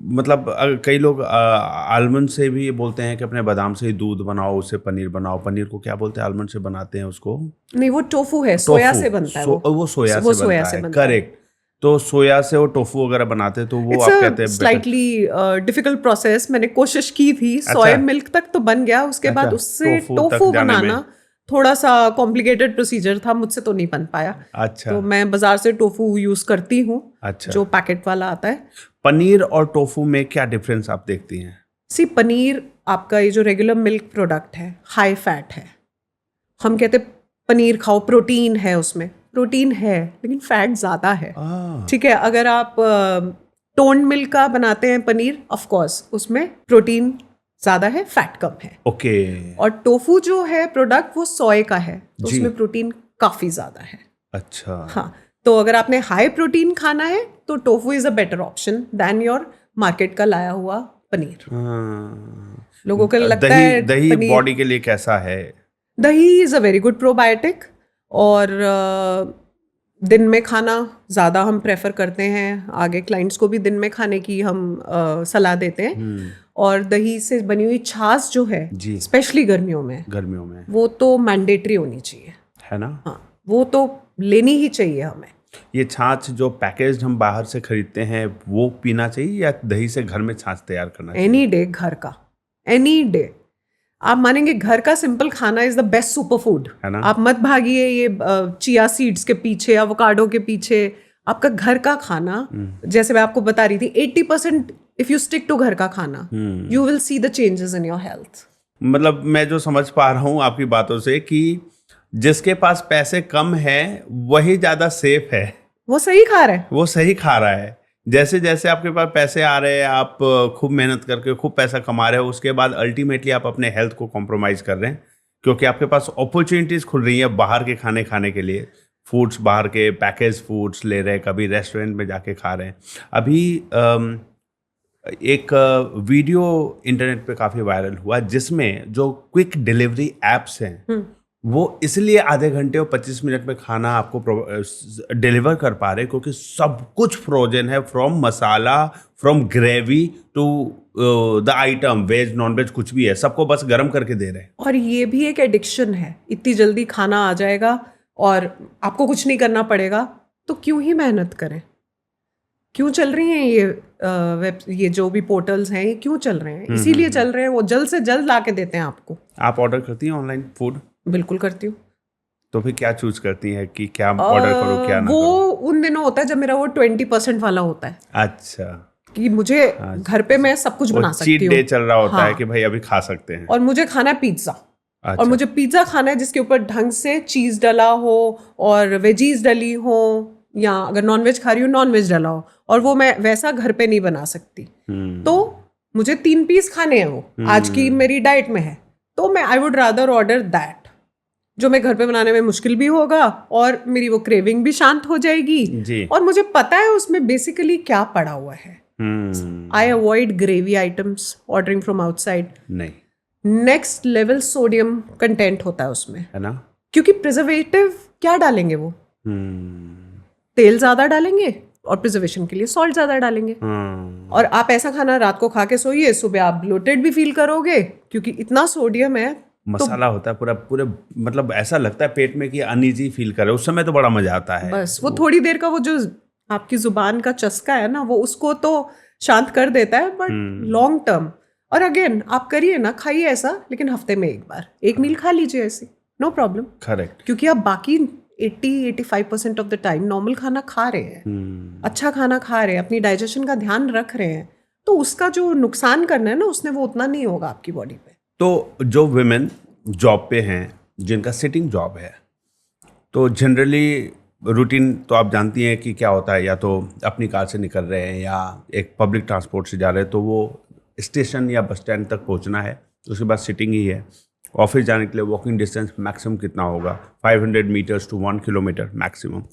मतलब कई लोग आलमंड से भी बोलते हैं कि अपने बादाम से ही दूध बनाओ, उससे पनीर बनाओ। पनीर को क्या बोलते हैं? आलमंड से बनाते हैं उसको? नहीं, वो टोफू है, सोया से बनता है। वो सोया से बनता है, करेक्ट। तो सोया से वो टोफू वगैरह बनाते हैं, तो वो आप कहते हैं स्लाइटली डिफिकल्ट प्रोसेस। मैंने कोशिश की थी, सोया मिल्क तक तो बन गया, उसके बाद उससे टोफू बनाना थोड़ा सा कॉम्प्लिकेटेड प्रोसीजर था, मुझसे तो नहीं बन पाया। अच्छा। तो मैं बाजार से टोफू यूज करती हूँ, अच्छा। जो पैकेट वाला आता है। पनीर और टोफू में क्या डिफरेंस आप देखती हैं? पनीर आपका ये जो रेगुलर मिल्क प्रोडक्ट है, हाई फैट है। हम कहते पनीर खाओ, प्रोटीन है उसमें, प्रोटीन है लेकिन फैट ज़्यादा है। ठीक है, अगर आप टोन्ड मिल्क का बनाते हैं पनीर, ऑफ कोर्स उसमें प्रोटीन ज़्यादा है, फैट कम है। ओके। और टोफू जो है प्रोडक्ट, वो सोया का है, तो जी। उसमें प्रोटीन काफ़ी ज़्यादा है। अच्छा। हाँ, तो अगर आपने हाई प्रोटीन खाना है तो tofu is a better option then your market का लाया हुआ पनीर। लोगों को लगता है दही पनीर, बॉडी के लिए कैसा है? दही is a very good probiotic, और दिन में खाना ज़्यादा हम प्रेफर करते हैं। आगे क्लाइंट्स को भी दिन में खाने की हम सलाह देते हैं। और दही से बनी हुई छाछ जो है, जी। स्पेशली गर्मियों में वो तो मैंडेटरी होनी चाहिए, है ना? हाँ, वो तो लेनी ही चाहिए हमें। ये छाछ जो पैकेज हम बाहर से खरीदते हैं वो पीना चाहिए या दही से घर में छाछ तैयार करना चाहिए? एनी डे घर का, एनी डे। आप मानेंगे घर का सिंपल खाना is the best super food, है ना? आप मत भागिए ये चिया सीड्स के पीछे, एवोकाडो के पीछे। आपका घर का खाना, जैसे मैं आपको बता रही थी, 80% इफ यू स्टिक टू घर का खाना, you will see the changes in your health. मतलब मैं जो समझ पा रहा हूँ आपकी बातों से कि जिसके पास पैसे कम है वही ज्यादा सेफ है, वो सही खा रहा है। वो सही खा रहा है। जैसे जैसे आपके पास पैसे आ रहे हैं, आप खूब मेहनत करके खूब पैसा कमा रहे हो, उसके बाद अल्टीमेटली आप अपने हेल्थ को कॉम्प्रोमाइज़ कर रहे हैं, क्योंकि आपके पास अपॉर्चुनिटीज़ खुल रही है बाहर के खाने खाने के लिए। फूड्स बाहर के पैकेज फूड्स ले रहे हैं, कभी रेस्टोरेंट में जाके खा रहे हैं। अभी एक वीडियो इंटरनेट पे काफ़ी वायरल हुआ जिसमें जो क्विक डिलीवरी एप्स हैं वो इसलिए आधे घंटे और 25 मिनट में खाना आपको डिलीवर कर पा रहे हैं क्योंकि सब कुछ फ्रोजन है, from masala, from gravy to the item, veg non veg कुछ भी है, सबको बस गर्म करके दे रहे हैं। और ये भी एक एडिक्शन है, इतनी जल्दी खाना आ जाएगा और आपको कुछ नहीं करना पड़ेगा, तो क्यों ही मेहनत करें? क्यों चल रही हैं ये जो भी पोर्टल्स हैं, ये क्यों चल रहे हैं? इसीलिए चल रहे हैं, वो जल्द से जल्द ला के देते हैं आपको। आप ऑर्डर करती हैं ऑनलाइन फूड? बिल्कुल करती हूँ। तो फिर क्या चूज करती हैं कि क्या ऑर्डर करो क्या ना वो करो? उन दिनों होता है जब मेरा वो 20% वाला होता है, अच्छा, कि मुझे घर पे मैं सब कुछ बना सकती हूँ। चीट डे चल रहा होता है हाँ। कि भाई अभी खा सकते हैं। और मुझे खाना है पिज्ज़ा। अच्छा। और मुझे पिज्ज़ा खाना है जिसके ऊपर ढंग से चीज़ डला हो और वेजीज डली हो, या अगर नॉन वेज खा रही हूँ नॉन वेज डला हो, और वो मैं वैसा घर पे नहीं बना सकती। तो मुझे 3 पीस खाने हैं, वो आज की मेरी डाइट में है, तो मैं I would rather order that, जो मैं घर पे बनाने में मुश्किल भी होगा और मेरी वो क्रेविंग भी शांत हो जाएगी जी। और मुझे पता है उसमें बेसिकली क्या पड़ा हुआ है। I avoid gravy items ordering from outside. नहीं, नेक्स्ट लेवल सोडियम कंटेंट होता है उसमें, है ना? क्योंकि प्रिजर्वेटिव क्या डालेंगे वो, तेल ज्यादा डालेंगे और प्रिजर्वेशन के लिए सॉल्ट ज्यादा डालेंगे। और आप ऐसा खाना रात को खा के सोइए, सुबह आप ब्लोटेड भी फील करोगे क्योंकि इतना सोडियम है। मसाला होता है पूरा पूरे, मतलब ऐसा लगता है पेट में कि अनईजी फील करे, उस समय तो बड़ा मजा आता है। बस वो थोड़ी देर का वो जो आपकी जुबान का चस्का है ना, वो उसको तो शांत कर देता है, बट लॉन्ग टर्म। और अगेन आप करिए ना, खाइए ऐसा, लेकिन हफ्ते में एक बार एक मील खा लीजिए ऐसी, नो प्रॉब्लम। करेक्ट। क्योंकि आप बाकी 80-85% ऑफ द टाइम नॉर्मल खाना खा रहे हैं, अच्छा खाना खा रहे हैं, अपनी डाइजेशन का ध्यान रख रहे हैं, तो उसका जो नुकसान करना है ना, उसने वो उतना नहीं होगा आपकी बॉडी पे। तो जो विमेन जॉब पे हैं, जिनका सिटिंग जॉब है, तो जनरली रूटीन तो आप जानती हैं कि क्या होता है, या तो अपनी कार से निकल रहे हैं या एक पब्लिक ट्रांसपोर्ट से जा रहे हैं, तो वो स्टेशन या बस स्टैंड तक पहुंचना है, उसके बाद सिटिंग ही है। ऑफिस जाने के लिए वॉकिंग डिस्टेंस मैक्सिमम कितना होगा, 500 मीटर्स टू 1 किलोमीटर मैक्सिमम,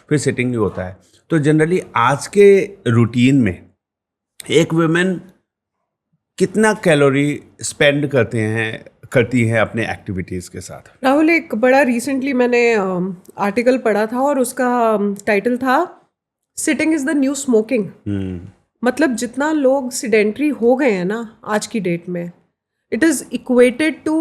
फिर सिटिंग ही होता है। तो जनरली आज के रूटीन में एक वुमेन कितना कैलोरी स्पेंड करती हैं अपने एक्टिविटीज़ के साथ? राहुल, एक बड़ा रिसेंटली मैंने आर्टिकल पढ़ा था और उसका टाइटल था sitting is the new smoking. मतलब जितना लोग सिडेंट्री हो गए हैं ना आज की डेट में, it is equated to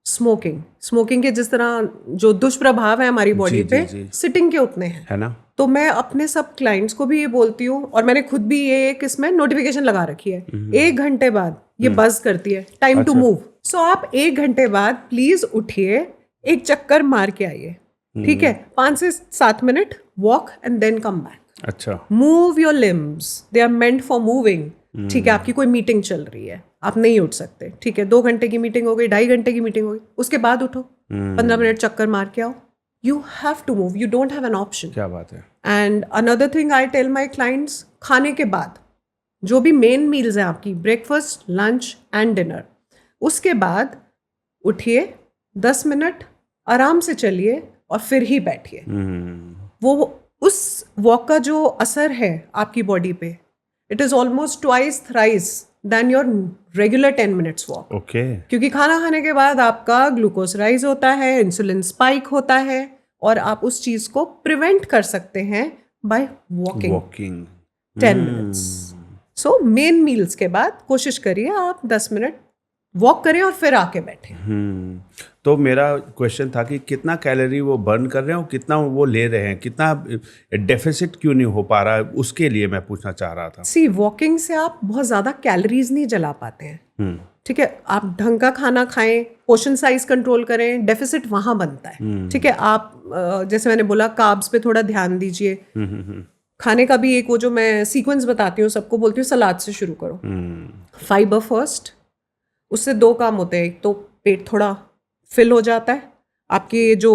smoking के जिस तरह जो दुष्प्रभाव है हमारी बॉडी पे, सिटिंग के उतने हैं, है ना? तो मैं अपने सब क्लाइंट्स को भी ये बोलती हूँ, और मैंने खुद भी ये एक इसमें नोटिफिकेशन लगा रखी है, 1 घंटे बाद ये बज करती है, टाइम टू मूव। सो आप 1 घंटे बाद प्लीज उठिए, एक चक्कर मार के आइए, ठीक है, 5 से 7 minute walk and then come back. अच्छा। Move your limbs, they are meant for moving. ठीक है, आपकी कोई मीटिंग चल रही है, आप नहीं उठ सकते, ठीक है, 2 घंटे की मीटिंग हो गई, 2.5 घंटे की मीटिंग हो गई, उसके बाद उठो, 15 मिनट चक्कर मार के आओ। You have to move, you don't have an option. क्या बात है। And another thing I tell my clients, खाने के बाद जो भी मेन मील्स हैं आपकी, ब्रेकफास्ट, लंच एंड डिनर, उसके बाद उठिए, 10 मिनट आराम से चलिए और फिर ही बैठिए। वो उस वॉक का जो असर है आपकी बॉडी पे, it is almost twice thrice than your regular 10 minutes walk. Okay. क्योंकि खाना खाने के बाद आपका ग्लूकोज राइज होता है, इंसुलिन स्पाइक होता है, और आप उस चीज को प्रिवेंट कर सकते हैं by walking 10 minutes. So main meals के बाद कोशिश करिए आप 10 मिनट वॉक करें और फिर आके बैठे। तो मेरा क्वेश्चन था कि कितना कैलोरी वो बर्न कर रहे हैं और कितना वो ले रहे हैं, कितना डेफिसिट क्यों नहीं हो पा रहा है, उसके लिए मैं पूछना चाह रहा था। सी, वॉकिंग से आप बहुत ज्यादा कैलोरीज नहीं जला पाते हैं, ठीक है, आप ढंग का खाना खाएं, पोर्शन साइज कंट्रोल करें, डेफिसिट वहां बनता है, ठीक है। आप जैसे मैंने बोला, कार्ब्स पे थोड़ा ध्यान दीजिए। खाने का भी एक वो जो मैं सीक्वेंस बताती हूँ, सबको बोलती हूँ सलाद से शुरू करो, फाइबर फर्स्ट। उससे 2 काम होते हैं, एक तो पेट थोड़ा फिल हो जाता है, आपके जो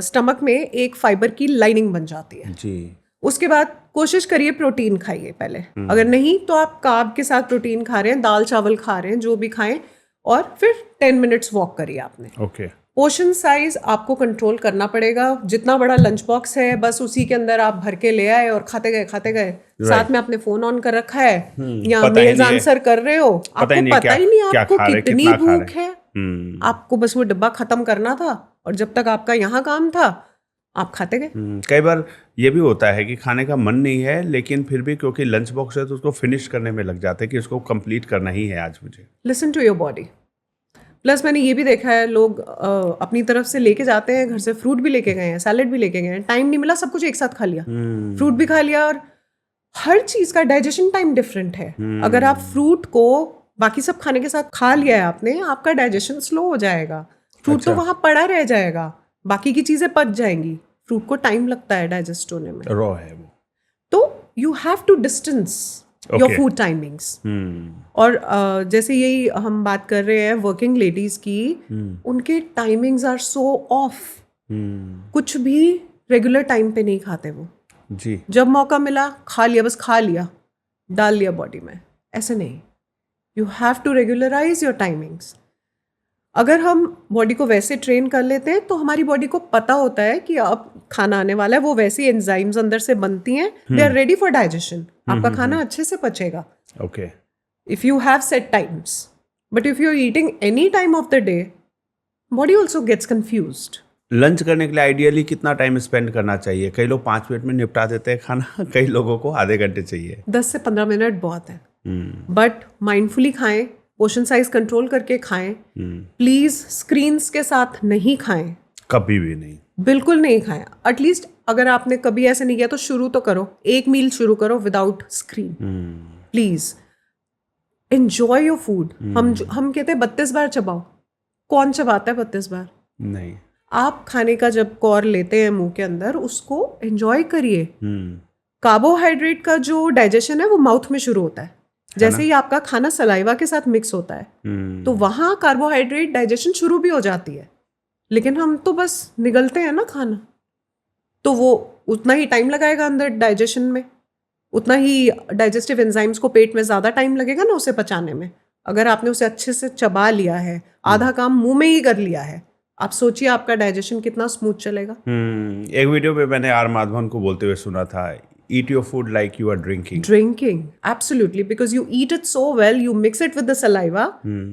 स्टमक में एक फाइबर की लाइनिंग बन जाती है जी। उसके बाद कोशिश करिए प्रोटीन खाइए पहले, अगर नहीं तो आप कार्ब के साथ प्रोटीन खा रहे हैं, दाल चावल खा रहे हैं, जो भी खाएं, और फिर 10 मिनट्स वॉक करिए आपने। ओके। पोर्शन साइज आपको कंट्रोल करना पड़ेगा, जितना बड़ा लंच बॉक्स है बस उसी के अंदर आप भर के ले आए और खाते गए। साथ में आपने फोन ऑन कर रखा है या मेल्स आंसर कर रहे हो, आपको पता ही नहीं आपको कितनी भूख है, आपको बस वो डिब्बा खत्म करना था और जब तक आपका यहाँ काम था आप खाते गए। कई बार ये भी होता है कि खाने का मन नहीं है, लेकिन फिर भी क्योंकि लंच बॉक्स है तो उसको फिनिश करने में लग जाते हैं कि उसको कंप्लीट करना ही है आज मुझे। Listen to your body. Plus मैंने ये भी देखा है, लोग अपनी तरफ से लेके जाते हैं, घर से फ्रूट भी लेके गए हैं, सैलेड भी लेके गए हैं, टाइम नहीं मिला, सब कुछ एक साथ खा लिया, फ्रूट भी खा लिया, और हर चीज का डाइजेशन टाइम डिफरेंट है। अगर आप फ्रूट को बाकी सब खाने के साथ खा लिया है आपने, आपका डाइजेशन स्लो हो जाएगा, फ्रूट तो वहां पड़ा रह जाएगा, बाकी की चीजें पच जाएंगी, फ्रूट को टाइम लगता है डाइजेस्ट होने में, रॉ है वो। तो you have to distance your food timings. और जैसे यही हम बात कर रहे हैं वर्किंग लेडीज की, उनके टाइमिंग्स आर सो ऑफ, कुछ भी रेगुलर टाइम पे नहीं खाते वो जी। जब मौका मिला खा लिया, बस खा लिया, डाल लिया बॉडी में, ऐसे नहीं। You have to regularize your timings. अगर हम बॉडी को वैसे ट्रेन कर लेते हैं तो हमारी बॉडी को पता होता है कि अब खाना आने वाला है, वो वैसी एंजाइम्स अंदर से बनती हैं, they are ready for digestion, आपका खाना अच्छे से पचेगा। Okay. If you have set times, but if you are eating any time of the day, body also gets confused. Lunch करने के लिए आइडियली कितना टाइम स्पेंड करना चाहिए? कई लोग 5 मिनट में निपटा देते हैं खाना, कई लोगों को आधे घंटे चाहिए। 10 से 15 मिनट बहुत है, बट माइंडफुली खाएं, पोर्शन साइज कंट्रोल करके खाएं, प्लीज स्क्रीन्स के साथ नहीं खाएं, कभी भी नहीं, बिल्कुल नहीं खाएं। एटलीस्ट अगर आपने कभी ऐसे नहीं किया तो शुरू तो करो, एक मील शुरू करो without screen, please enjoy your food. हम कहते हैं 32 बार चबाओ, कौन चबाता है 32 बार? नहीं। आप खाने का जब कौर लेते हैं मुंह के अंदर, उसको एंजॉय करिए। कार्बोहाइड्रेट का जो डाइजेशन है वो माउथ में शुरू होता है, जैसे ही आपका खाना सलाइवा के साथ मिक्स होता है तो वहां कार्बोहाइड्रेट डाइजेशन शुरू भी हो जाती है, लेकिन हम तो बस निगलते हैं ना खाना, तो वो उतना ही टाइम लगाएगा अंदर डाइजेशन में, उतना ही डाइजेस्टिव एंजाइम्स को पेट में ज़्यादा टाइम लगेगा ना उसे पचाने में। अगर आपने उसे अच्छे से चबा लिया है, आधा काम मुंह में ही कर लिया है, आप सोचिए आपका डाइजेशन कितना स्मूथ चलेगा। एक वीडियो पे मैंने आर माधवन को बोलते हुए सुना था, eat your food like you are drinking, absolutely, because you eat it so well, you mix it with the saliva,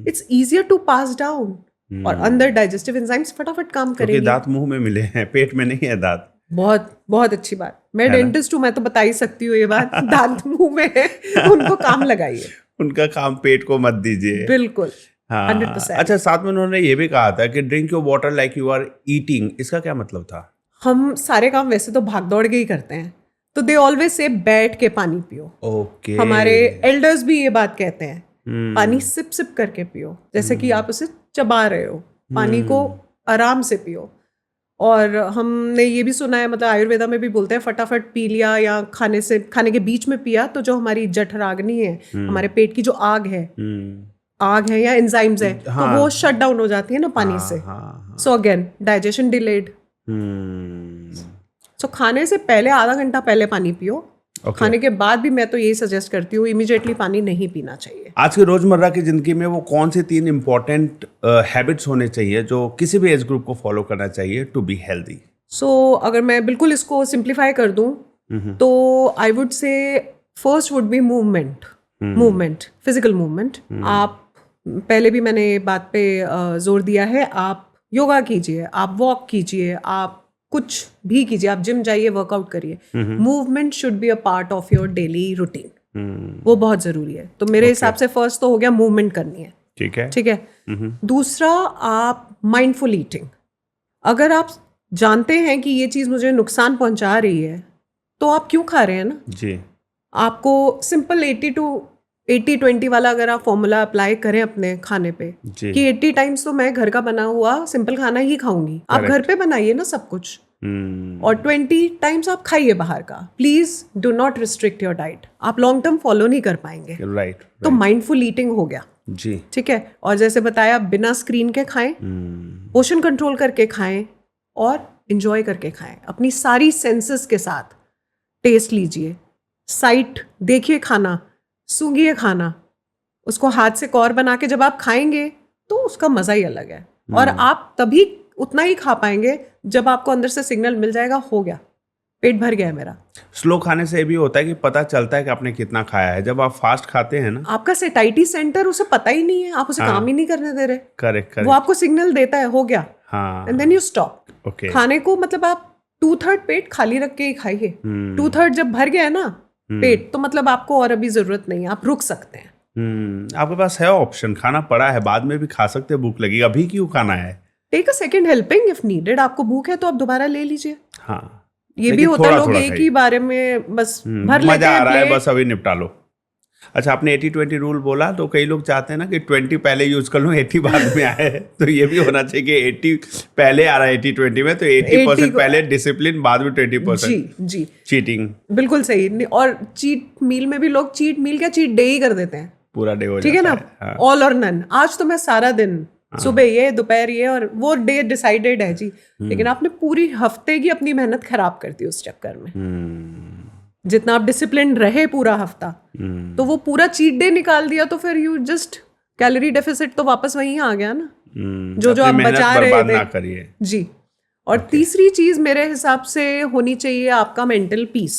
it's easier to pass down, और अंदर डाइजेस्टिव एंजाइम्स फटाफट काम करेंगे। क्योंकि दांत मुंह में मिले हैं, पेट में नहीं है दांत। बहुत बहुत अच्छी बात, मैं डेंटिस्ट हूँ, मैं तो बता ही सकती हूँ ये बात, दांत मुंह में है, उनको काम लगाइए, उनका काम पेट को मत दीजिए। बिल्कुल। हाँ। 100%। अच्छा, साथ में उन्होंने ये भी कहा था कि drink your water like you are eating, इसका क्या मतलब था? हम सारे काम वैसे तो भाग दौड़ के ही करते हैं, तो दे ऑलवेज से बैठ के पानी पियो। ओके। हमारे एल्डर्स भी ये बात कहते हैं, पानी सिप सिप करके पियो, जैसे कि आप उसे चबा रहे हो, पानी को आराम से पियो। और हमने ये भी सुना है, मतलब आयुर्वेदा में भी बोलते हैं फटाफट पी लिया या खाने के बीच में पिया तो जो हमारी जठराग्नि है, हमारे पेट की जो आग है या एंजाइम्स है, तो वो शट डाउन हो जाती है ना पानी से. So again digestion delayed. सो खाने से पहले आधा घंटा पहले पानी पियो. खाने के बाद भी मैं तो यही सजेस्ट करती हूँ, इमीडिएटली पानी नहीं पीना चाहिए. आज की रोजमर्रा की जिंदगी में वो कौन सी 3 इम्पोर्टेंट हैबिट्स होने चाहिए जो किसी भी एज ग्रुप को फॉलो करना चाहिए टू बी हेल्दी? सो अगर मैं बिल्कुल इसको सिंप्लीफाई कर दूं तो I would say first would be movement, physical movement. आप पहले भी मैंने बात पे जोर दिया है, आप योगा कीजिए, आप वॉक कीजिए, आप कुछ भी कीजिए, आप जिम जाइए, वर्कआउट करिए. Movement should be a part of your daily routine. वो बहुत जरूरी है. तो मेरे हिसाब से फर्स्ट तो हो गया मूवमेंट करनी है. ठीक है. दूसरा, आप माइंडफुल ईटिंग. अगर आप जानते हैं कि ये चीज मुझे नुकसान पहुंचा रही है तो आप क्यों खा रहे हैं ना जी. आपको सिंपल 80-20 वाला अगर आप फॉर्मूला अप्लाई करें अपने खाने पे कि 80 टाइम्स तो मैं घर का बना हुआ सिंपल खाना ही खाऊंगी. आप घर पे बनाइए ना सब कुछ. और 20 टाइम्स आप खाइए बाहर का. Please do not restrict your diet. आप लॉन्ग टर्म फॉलो नहीं कर पाएंगे. राइट. तो माइंडफुल ईटिंग हो गया जी. ठीक है. और जैसे बताया, बिना स्क्रीन के खाएं, पोर्शन कंट्रोल करके खाएं और इंजॉय करके खाएं. अपनी सारी सेंसेस के साथ टेस्ट लीजिए, साइट देखिए खाना, सूंघिए खाना, उसको हाथ से कौर बना के जब आप खाएंगे तो उसका मजा ही अलग है. और आप तभी उतना ही खा पाएंगे जब आपको अंदर से सिग्नल मिल जाएगा, हो गया, पेट भर गया है मेरा. स्लो खाने से भी होता है कि पता चलता है कि आपने कितना खाया है. जब आप फास्ट खाते हैं ना, आपका सेटाइटी सेंटर उसे पता ही नहीं है, आप उसे काम ही नहीं करने दे रहे. करेक्ट. वो आपको सिग्नल देता है, हो गया, एंड देन यू स्टॉप. खाने को मतलब आप 2/3 पेट खाली रख के ही खाइए. 2/3 जब भर गया है ना पेट, तो मतलब आपको और अभी जरूरत नहीं है, आप रुक सकते हैं. आपके पास है ऑप्शन, खाना पड़ा है, बाद में भी खा सकते हैं. भूख लगी, अभी क्यों खाना है? Take a second helping if needed. आपको भूख है तो आप दोबारा ले लीजिए. हाँ, ये भी होता है, लोग एक ही बारे में बस भर लेते हैं. मजा आ रहा है, बस अभी निपटा लो. अच्छा, आपने 80-20 रूल बोला, तो कई लोग चाहते हैं ना कि 20 पहले यूज कर लूं, 80 बाद में आए. तो ये भी होना चाहिए कि 80 पहले आ रहा है 80-20 में, तो 80% पहले डिसिप्लिन, बाद में 20%. जी चीटिंग. बिल्कुल सही. और चीट मील में भी लोग चीट मील क्या, चीट डे ही कर देते हैं. पूरा डे हो ठीक है ना, ऑल और नन. आज तो मैं सारा दिन, सुबह ये, दोपहर ये, और वो डे डिसाइडेड है जी. लेकिन आपने पूरी हफ्ते की अपनी मेहनत खराब कर दी उस चक्कर में. जितना आप डिसिप्लिन रहे पूरा हफ्ता, तो वो पूरा चीट डे निकाल दिया, तो फिर यू जस्ट कैलोरी डेफिसिट तो वापस वहीं आ गया ना, जो आप बचा रहे थे. जी. और तीसरी चीज मेरे हिसाब से होनी चाहिए आपका मेंटल पीस.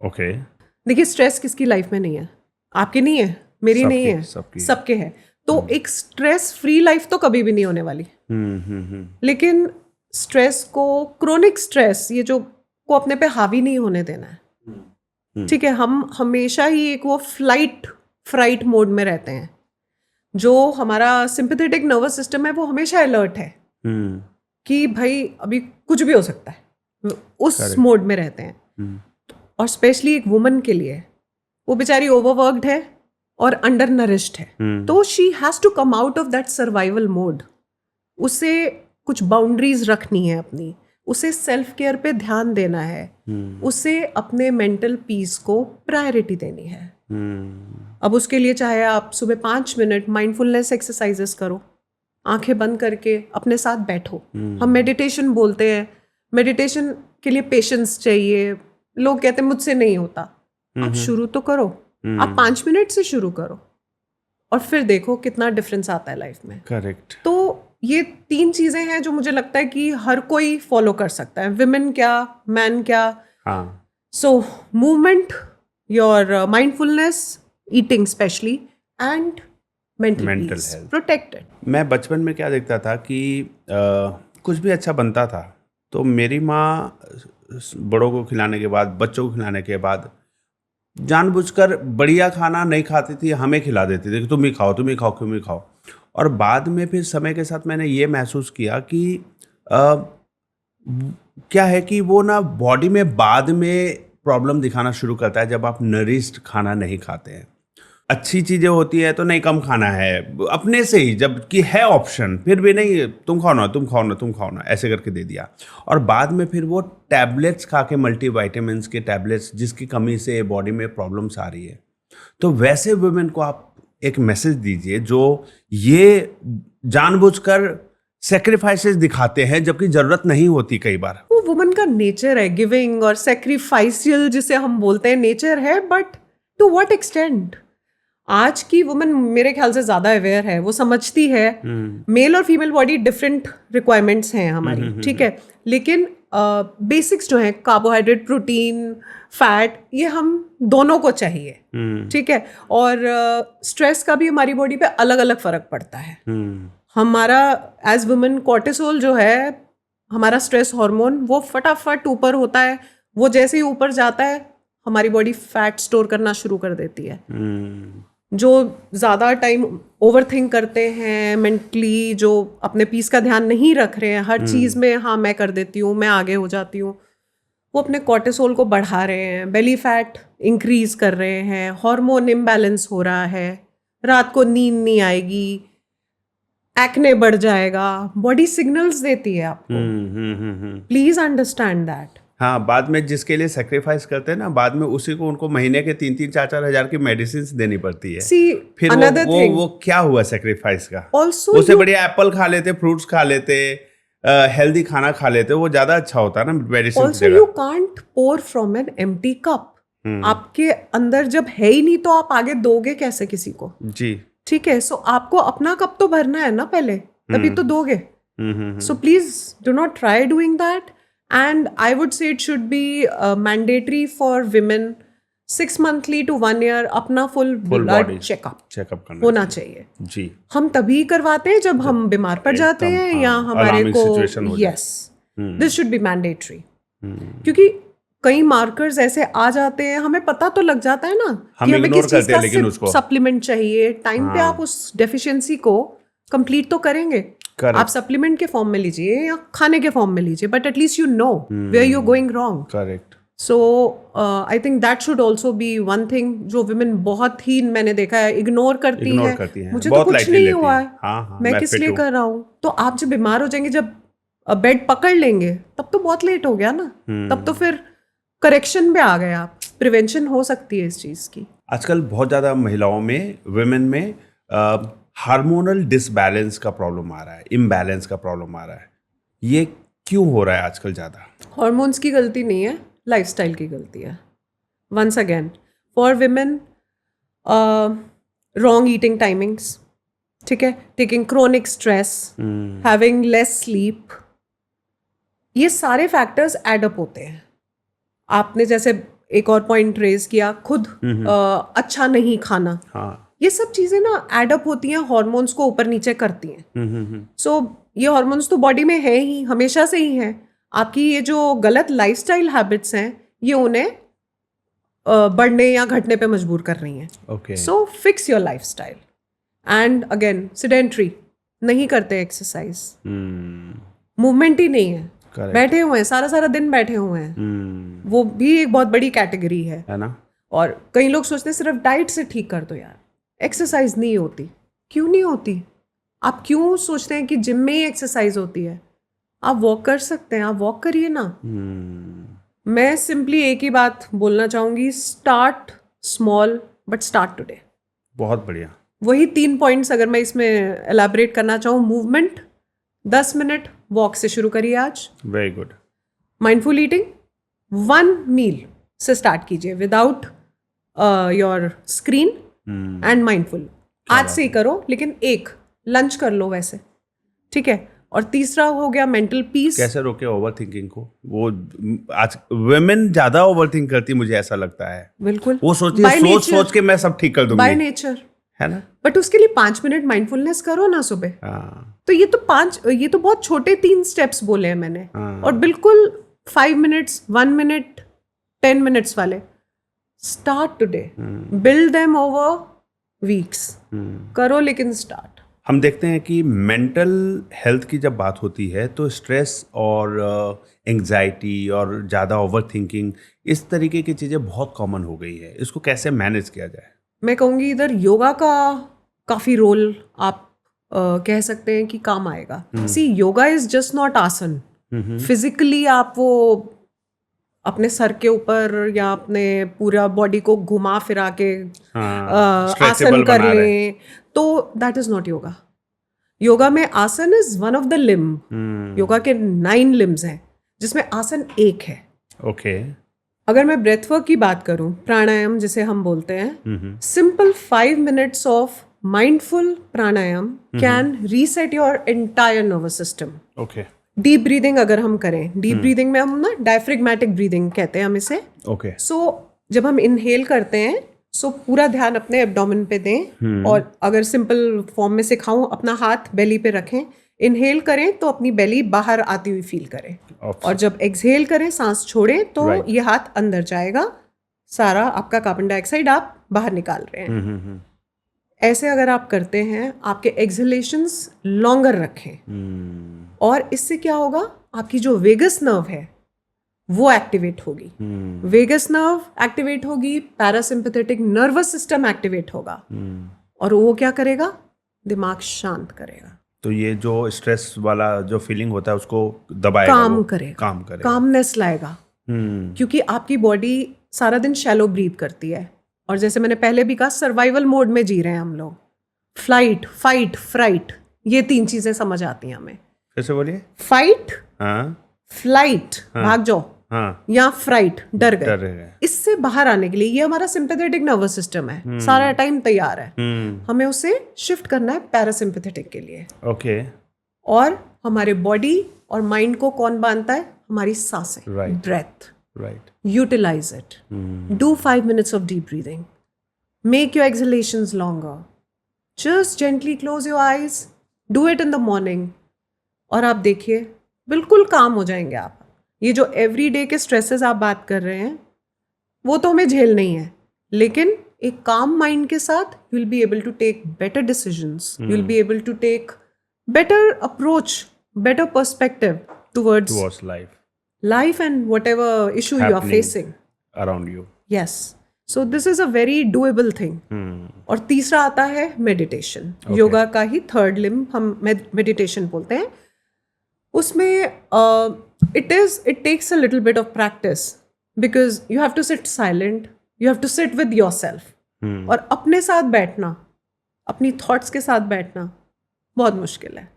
ओके. देखिए, स्ट्रेस किसकी लाइफ में नहीं है? आपकी नहीं है, मेरी नहीं है, सबके है. तो एक स्ट्रेस फ्री लाइफ तो कभी भी नहीं होने वाली. लेकिन स्ट्रेस को, क्रोनिक स्ट्रेस, ये जो को अपने पे हावी नहीं होने देना है. ठीक है. हम हमेशा ही एक वो फ्राइट मोड में रहते हैं. जो हमारा सिंपैथेटिक नर्वस सिस्टम है वो हमेशा अलर्ट है कि भाई अभी कुछ भी हो सकता है. उस मोड में रहते हैं. और स्पेशली एक वुमन के लिए, वो बेचारी ओवरवर्क्ड है और अंडर नरिश्ड है. तो she has to come out of that survival mode. उसे कुछ बाउंड्रीज रखनी है अपनी, उसे सेल्फ केयर पे ध्यान देना है, उसे अपने मेंटल पीस को प्रायोरिटी देनी है. अब उसके लिए चाहे आप सुबह 5 मिनट माइंडफुलनेस एक्सरसाइजेस करो, आंखें बंद करके अपने साथ बैठो. हम मेडिटेशन बोलते हैं, मेडिटेशन के लिए पेशेंस चाहिए. लोग कहते हैं मुझसे नहीं होता. आप शुरू तो करो. आप 5 मिनट से शुरू करो और फिर देखो कितना डिफरेंस आता है लाइफ में. करेक्ट. तो ये 3 चीजें हैं जो मुझे लगता है कि हर कोई फॉलो कर सकता है, विमेन क्या, मैन क्या. So movement, your mindfulness, eating specially, and mental health protected. मैं बचपन में क्या देखता था कि कुछ भी अच्छा बनता था तो मेरी माँ बड़ों को खिलाने के बाद, बच्चों को खिलाने के बाद जानबूझकर बढ़िया खाना नहीं खाती थी, हमें खिला देती थी कि तुम ही खाओ, तुम ही खाओ, तुम ही खाओ. और बाद में फिर समय के साथ मैंने ये महसूस किया कि क्या है कि वो ना बॉडी में बाद में प्रॉब्लम दिखाना शुरू करता है जब आप नरिश्ड खाना नहीं खाते हैं. अच्छी चीजें होती है तो नहीं कम खाना है अपने से ही, जबकि है ऑप्शन फिर भी नहीं, तुम खाओ ना तुम खाओ ना तुम खाओ ना, ऐसे करके दे दिया। और बाद में फिर वो टैबलेट्स खा के, मल्टीविटामिन्स के टैबलेट्स, जिसकी कमी से बॉडी में प्रॉब्लम्स आ रही है। तो वैसे वुमेन को आप एक मैसेज दीजिए जो ये जानबूझकर सेक्रीफाइसेस दिखाते हैं जबकि जरूरत नहीं होती कई बार। वो वुमन का नेचर है, गिविंग और सेक्रीफाइशियल जिसे हम बोलते हैं, नेचर है, बट टू व्हाट एक्सटेंट? आज की वुमन मेरे ख्याल से ज्यादा अवेयर है, वो समझती है मेल और फीमेल बॉडी डिफरेंट रिक्वायरमेंट्स हैं हमारी, ठीक है, लेकिन बेसिक्स जो हैं, कार्बोहाइड्रेट, प्रोटीन, फैट, ये हम दोनों को चाहिए, ठीक है। और स्ट्रेस का भी हमारी बॉडी पे अलग अलग फर्क पड़ता है। हमारा एज वुमेन कॉर्टिसोल जो है, हमारा स्ट्रेस हार्मोन, वो फटाफट ऊपर होता है। वो जैसे ही ऊपर जाता है हमारी बॉडी फैट स्टोर करना शुरू कर देती है। जो ज़्यादा टाइम ओवर थिंक करते हैं मेंटली, जो अपने पीस का ध्यान नहीं रख रहे हैं, हर चीज़ में हाँ मैं कर देती हूँ, मैं आगे हो जाती हूँ, वो अपने कॉर्टिसोल को बढ़ा रहे हैं, बेली फैट इंक्रीज कर रहे हैं, हार्मोन इम्बैलेंस हो रहा है, रात को नींद नहीं आएगी, एक्ने बढ़ जाएगा। बॉडी सिग्नल्स देती है आपको, प्लीज अंडरस्टैंड दैट। हाँ, बाद में जिसके लिए सेक्रीफाइस करते हैं ना, बाद में उसी को उनको महीने के 3-3, 4-4 हजार की मेडिसिन देनी पड़ती है। See, फिर वो क्या हुआ सेक्रीफाइस का? उससे बढ़िया एप्पल खा लेते, फ्रूट्स खा लेते, हेल्दी खाना खा लेते, वो ज्यादा अच्छा होता है ना मेडिसिन की जगह। You can't pour from an empty cup. आपके अंदर जब है ही नहीं तो आप आगे दोगे कैसे किसी को? जी ठीक है। सो आपको अपना कप तो भरना है ना पहले, तभी तो दोगे। So please do not try doing that. And I would say it should be mandatory for women 6 monthly to 1 year अपना full blood चेकअप होना चाहिए जी। हम तभी करवाते हैं जब हम बीमार पड़ जाते हैं या हमारे को, yes, this should be mandatory। क्योंकि कई मार्कर्स ऐसे आ जाते हैं, हमें पता तो लग जाता है ना कि हमें किस चीज का सप्लीमेंट चाहिए, टाइम पे आप उस डेफिशिएंसी को कंप्लीट तो करेंगे। आप सप्लीमेंट के फॉर्म में लीजिए या खाने के फॉर्म में लीजिए, but at least you know where you going wrong. Correct. So I think that should also be one thing जो वुमेन बहुत ही, मैंने देखा है, इग्नोर करती है। मुझे तो कुछ नहीं हुआ है, मैं किस लिए कर रहा हूँ। तो आप जब बीमार हो जाएंगे, जब बेड पकड़ लेंगे, तब तो बहुत लेट हो गया ना। तब तो फिर करेक्शन पे आ गए आप, प्रिवेंशन हो सकती है इस चीज की। आजकल बहुत ज्यादा महिलाओं में, वुमेन में हार्मोनल डिसबैलेंस का प्रॉब्लम आ रहा है, इम्बैलेंस का प्रॉब्लम आ रहा है। ये क्यों हो रहा है आजकल ज़्यादा? हॉर्मोन्स की गलती नहीं है, लाइफस्टाइल की गलती है। Once again, for women, wrong eating timings, ठीक है, taking chronic stress, having less sleep, ये सारे फैक्टर्स एड अप होते हैं। आपने जैसे एक और पॉइंट रेज किया, खुद अच्छा नहीं खाना, हाँ, ये सब चीजें ना एडअप होती हैं, हार्मोन्स को ऊपर नीचे करती हैं। सो ये हार्मोन्स तो बॉडी में है ही, हमेशा से ही हैं। आपकी ये जो गलत लाइफस्टाइल हैबिट्स हैं, ये उन्हें बढ़ने या घटने पे मजबूर कर रही हैं। So fix your lifestyle. And again, sedentary, नहीं करते एक्सरसाइज, मूवमेंट ही नहीं है, बैठे हुए हैं, सारा दिन बैठे हुए हैं, वो भी एक बहुत बड़ी कैटेगरी है ना। और कई लोग सोचते हैं सिर्फ डाइट से ठीक कर दो यार, एक्सरसाइज नहीं होती। क्यों नहीं होती? आप क्यों सोचते हैं कि जिम में ही एक्सरसाइज होती है? आप वॉक कर सकते हैं, आप वॉक करिए ना। मैं सिंपली एक ही बात बोलना चाहूंगी, start small but start today. बहुत बढ़िया। वही 3 पॉइंट्स अगर मैं इसमें एलैबोरेट करना चाहूँ, मूवमेंट, 10 मिनट वॉक से शुरू करिए आज। Very good. माइंडफुल ईटिंग, 1 मील से स्टार्ट कीजिए without your screen and mindful. आज से ही करो, लेकिन एक लंच कर लो वैसे, ठीक है। और तीसरा हो गया मेंटल पीस। कैसे रोके ओवर थिंकिंग को? वो आज वुमेन ज्यादा ओवर थिंक करती, मुझे ऐसा लगता है। बिल्कुल, वो सोचती है सोच के मैं सब ठीक कर दूंगी, बाय नेचर, है ना। बट उसके लिए 5 मिनट माइंडफुलनेस करो ना सुबह। तो ये तो बहुत छोटे 3 स्टेप्स बोले हैं मैंने। और बिल्कुल 5 मिनट्स, 1 मिनट, 10 मिनट्स वाले, start today, build them over weeks, करो, लेकिन स्टार्ट। हम देखते हैं कि मेंटल हेल्थ की जब बात होती है तो स्ट्रेस और एंग्जाइटी और ज़्यादा ओवर थिंकिंग, इस तरीके की चीज़ें बहुत कॉमन हो गई है। इसको कैसे मैनेज किया जाए? मैं कहूँगी इधर योगा का काफ़ी रोल आप कह सकते हैं कि काम आएगा. सी योगा इज जस्ट नॉट आसन. फिजिकली आप वो अपने सर के ऊपर या अपने पूरा बॉडी को घुमा फिरा के आसन कर लें, तो that is not yoga. Yoga में आसन is one of the limb. Yoga के 9 लिम्स हैं जिसमें आसन एक है. ओके. अगर मैं ब्रेथ वर्क की बात करूं, प्राणायाम जिसे हम बोलते हैं, simple 5 minutes of mindful pranayama can reset your entire nervous system. Okay. Deep breathing अगर हम करें, डीप ब्रीदिंग में हम ना डायफ्रेगमेटिक ब्रीदिंग कहते हैं हम इसे. ओके. सो जब हम इनहेल करते हैं, सो पूरा ध्यान अपने एब्डोमेन पे दें, और अगर सिंपल फॉर्म में सिखाऊं, अपना हाथ बेली पे रखें. इनहेल करें तो अपनी बेली बाहर आती हुई फील करें, और जब एक्सहेल करें, सांस छोड़ें, तो ये हाथ अंदर जाएगा. सारा आपका कार्बन डाइऑक्साइड आप बाहर निकाल रहे हैं. ऐसे अगर आप करते हैं, आपके एक्सहेलेशंस लॉन्गर रखें, और इससे क्या होगा, आपकी जो वेगस नर्व है वो एक्टिवेट होगी. वेगस नर्व एक्टिवेट होगी, पैरासिम्पैथेटिक नर्वस सिस्टम एक्टिवेट होगा, और वो क्या करेगा, दिमाग शांत करेगा. तो ये जो स्ट्रेस वाला जो फीलिंग होता है उसको दबाएगा, काम करेगा, कामनेस लाएगा. क्योंकि आपकी बॉडी सारा दिन शैलो ब्रीथ करती है, और जैसे मैंने पहले भी कहा, सर्वाइवल मोड में जी रहे हैं हम लोग. फ्लाइट, फाइट, फ्राइट, ये 3 चीजें समझ आती हैं हमें. कैसे बोलिए? फाइट, फ्लाइट, हाँ, भाग जाओ, या फ्राइट, डर गए. इससे बाहर आने के लिए ये हमारा सिंपैथेटिक नर्वस सिस्टम है, सारा टाइम तैयार है. हमें उसे शिफ्ट करना है पैरासिम्पैथेटिक के लिए. ओके. और हमारे बॉडी और माइंड को कौन बांधता है? हमारी सांसें, breath. Right. Utilize it. Do 5 minutes of deep breathing. Make your exhalations longer. Just gently close your eyes. Do it in the morning. और आप देखिए, बिल्कुल काम हो जाएंगे आप. ये जो एवरीडे के स्ट्रेसेस आप बात कर रहे हैं, वो तो हमें झेल नहीं है, लेकिन एक काम माइंड के साथ you will be able to take better decisions. You will be able to take better approach, better perspective towards life and whatever issue you are facing around you. Yes. So this is a very doable thing. और तीसरा आता है meditation. Yoga का ही third limb हम meditation बोलते हैं. उसमें it takes a little bit of practice because you have to sit silent, you have to sit with yourself. और अपने साथ बैठना, अपनी thoughts के साथ बैठना बहुत मुश्किल है.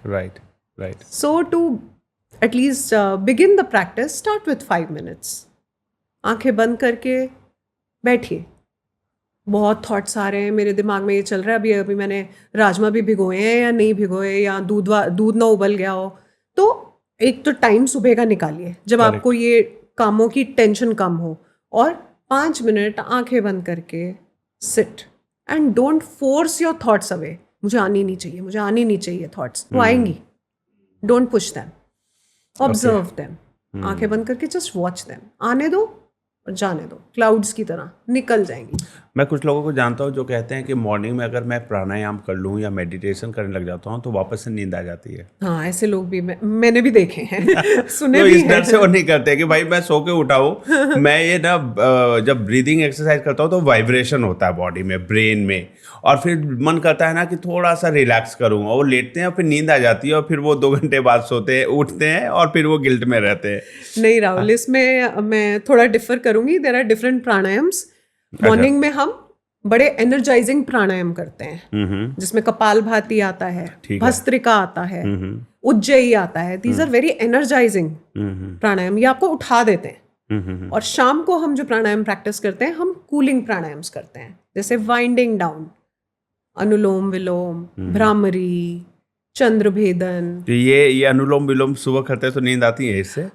Right. So to at least begin the practice, start with 5 minutes. आंखें बंद करके बैठिए. बहुत थॉट्स आ रहे हैं मेरे दिमाग में, ये चल रहा है अभी मैंने राजमा भी भिगोए हैं या नहीं भिगोए, या दूध ना उबल गया हो. तो एक तो टाइम सुबह का निकालिए जब आपको ये कामों की टेंशन कम हो, और 5 मिनट आंखें बंद करके sit and don't force your thoughts away. मुझे आनी नहीं चाहिए थॉट्स. वो आएंगी. Don't push them, observe them. आंखें बंद करके जस्ट वॉच देम. आने दो और जाने दो, क्लाउड्स की तरह निकल जाएंगी. मैं कुछ लोगों को जानता हूँ जो कहते हैं कि मॉर्निंग में अगर मैं प्राणायाम कर लूँ या मेडिटेशन करने लग जाता हूँ तो वापस से नींद आ जाती है. हाँ, ऐसे लोग भी मैंने भी देखे हैं. सुने तो भी इस डर हैं. से वो नहीं करते कि भाई मैं सो के उठा हूँ. मैं ये ना जब ब्रीदिंग एक्सरसाइज करता हूँ तो वाइब्रेशन होता है बॉडी में, ब्रेन में, और फिर मन करता है ना कि थोड़ा सा रिलैक्स करूँ, और वो लेटते हैं और फिर नींद आ जाती है, और फिर वो 2 घंटे बाद सोते हैं, उठते हैं, और फिर वो गिल्ट में रहते हैं. नहीं राहुल, इसमें मैं थोड़ा डिफर करूंगी. There are different pranayams. Morning में हम बड़े एनर्जाइजिंग प्राणायाम करते हैं, जिसमें कपालभाति आता है, भस्त्रिका आता है, उज्जयी आता है. दीज आर वेरी एनर्जाइजिंग प्राणायाम. ये आपको उठा देते हैं. और शाम को हम जो प्राणायाम प्रैक्टिस करते हैं, हम कूलिंग प्राणायाम्स करते हैं, जैसे वाइंडिंग डाउन, अनुलोम विलोम, भ्रामरी, चंद्रभेदन. तो ये अनुलोम विलोम सुबह करते हैं तो नींद आती है इससे?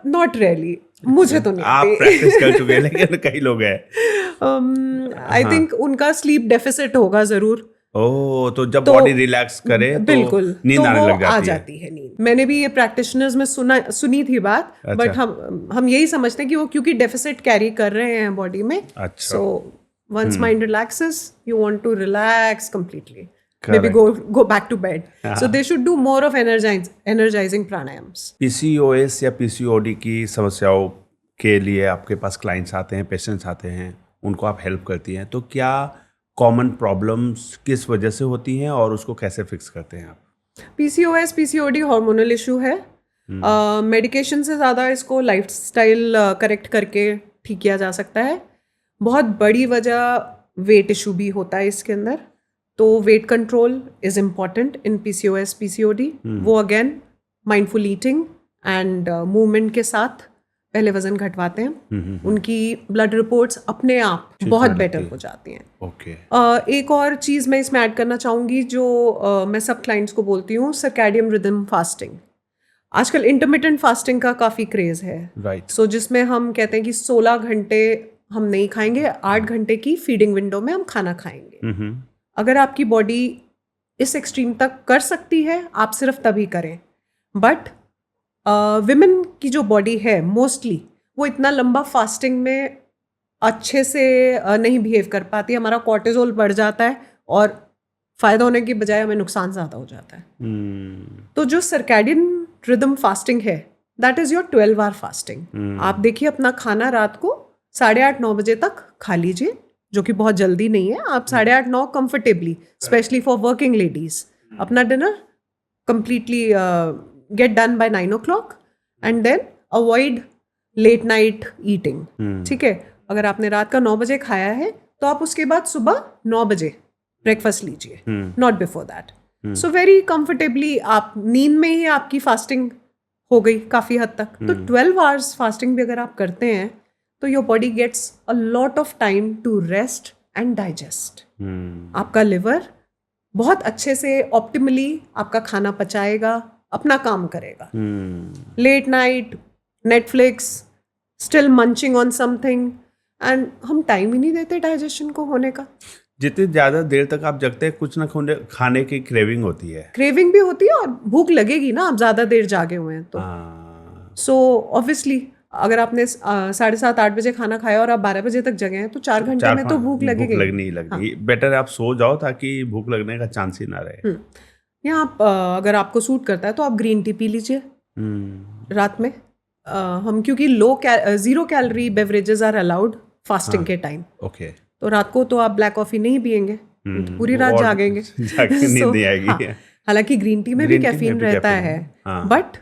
Not really. मुझे तो नहीं. आप प्रैक्टिस कर चुके हैं, लेकिन कई लोग हैं. आई थिंक उनका स्लीप डेफिसिट होगा जरूर. तो जब बॉडी रिलैक्स करे तो बिल्कुल नींद आने लग आ जाती है नींद. मैंने भी ये प्रैक्टिशनर्स में सुनी थी बात. बट हम यही समझते हैं कि वो क्योंकि डेफिसिट कैरी कर रहे हैं बॉडी में. सो once mind relaxes, you want to relax completely. Maybe go back to bed. So they should do more of energizing pranayams. PCOS या PCOD की समस्याओं के लिए आपके पास क्लाइंट्स आते हैं, पेशेंट्स आते हैं, उनको आप हेल्प करती हैं, तो क्या कॉमन प्रॉब्लम्स किस वजह से होती हैं और उसको कैसे फिक्स करते हैं आप? PCOS PCOD हार्मोनल इशू है। मेडिकेशन से ज़्यादा इसको लाइफस्टाइल करेक्ट करके ठीक किया जा सकता है। बहुत बड़ी वजह वेट इशू भी होता है इसके अंदर, तो weight control is important in PCOS PCOD। वो again mindful eating and movement के साथ पहले वजन घटवाते हैं, उनकी ब्लड रिपोर्ट्स अपने आप बहुत बेटर हो जाती हैं। ओके। एक और चीज़ मैं इसमें ऐड करना चाहूँगी जो मैं सब क्लाइंट्स को बोलती हूँ, सर्कैडियन रिदम फास्टिंग। आजकल इंटरमिटेंट फास्टिंग का काफ़ी क्रेज़ है। राइट। सो जिसमें हम कहते हैं कि 16 घंटे हम नहीं खाएंगे, 8 घंटे की फीडिंग विंडो में हम खाना खाएंगे। अगर आपकी बॉडी इस एक्सट्रीम तक कर सकती है, आप सिर्फ तभी करें। बट विमेन की जो बॉडी है मोस्टली वो इतना लंबा फास्टिंग में अच्छे से नहीं बिहेव कर पाती। हमारा कॉर्टिजोल बढ़ जाता है और फ़ायदा होने की बजाय हमें नुकसान ज़्यादा हो जाता है। तो जो सर्कैडियन रिदम फास्टिंग है, that is your 12 hour fasting. आप देखिए अपना खाना रात को 8:30-9 बजे तक खा लीजिए, जो कि बहुत जल्दी नहीं है। आप 8:30-9 comfortably, specially for working ladies, अपना dinner completely get done by 9 o'clock and then avoid late night eating. ठीक है, अगर आपने रात का 9 बजे खाया है तो आप उसके बाद सुबह 9 बजे ब्रेकफास्ट लीजिए, not before that. So very comfortably आप नींद में ही आपकी फास्टिंग हो गई काफ़ी हद तक। तो 12 आवर्स फास्टिंग भी अगर आप करते हैं तो your body gets a lot of time to rest and digest. आपका लिवर बहुत अच्छे से ऑप्टिमली आपका खाना पचाएगा, अपना काम करेगा। Late night Netflix, still munching on something, and हम टाइम ही नहीं देते डाइजेशन को होने का। जितनी ज़्यादा देर तक आप जगते हैं, कुछ ना कुछ खाने की क्रेविंग होती है। क्रेविंग भी होती है और भूख लगेगी ना, आप ज़्यादा देर जागे हुए हैं तो। सो ऑब्वियसली अगर आपने 7:30-8 बजे खाना खाया और आप 12 बजे तक जगे हैं तो 4 घंटे में तो भूख लगेगी। लगनी बेटर आप सो जाओ ताकि भूख लगने का चांस ही ना रहे। या आप अगर आपको सूट करता है तो आप ग्रीन टी पी लीजिए रात में। हम क्योंकि zero calorie beverages are allowed fasting के टाइम। ओके। तो रात को तो आप ब्लैक कॉफ़ी नहीं पियेंगे, तो पूरी रात जागेंगे। नींद नहीं आएगी। हालांकि ग्रीन टी में भी कैफीन रहता है, बट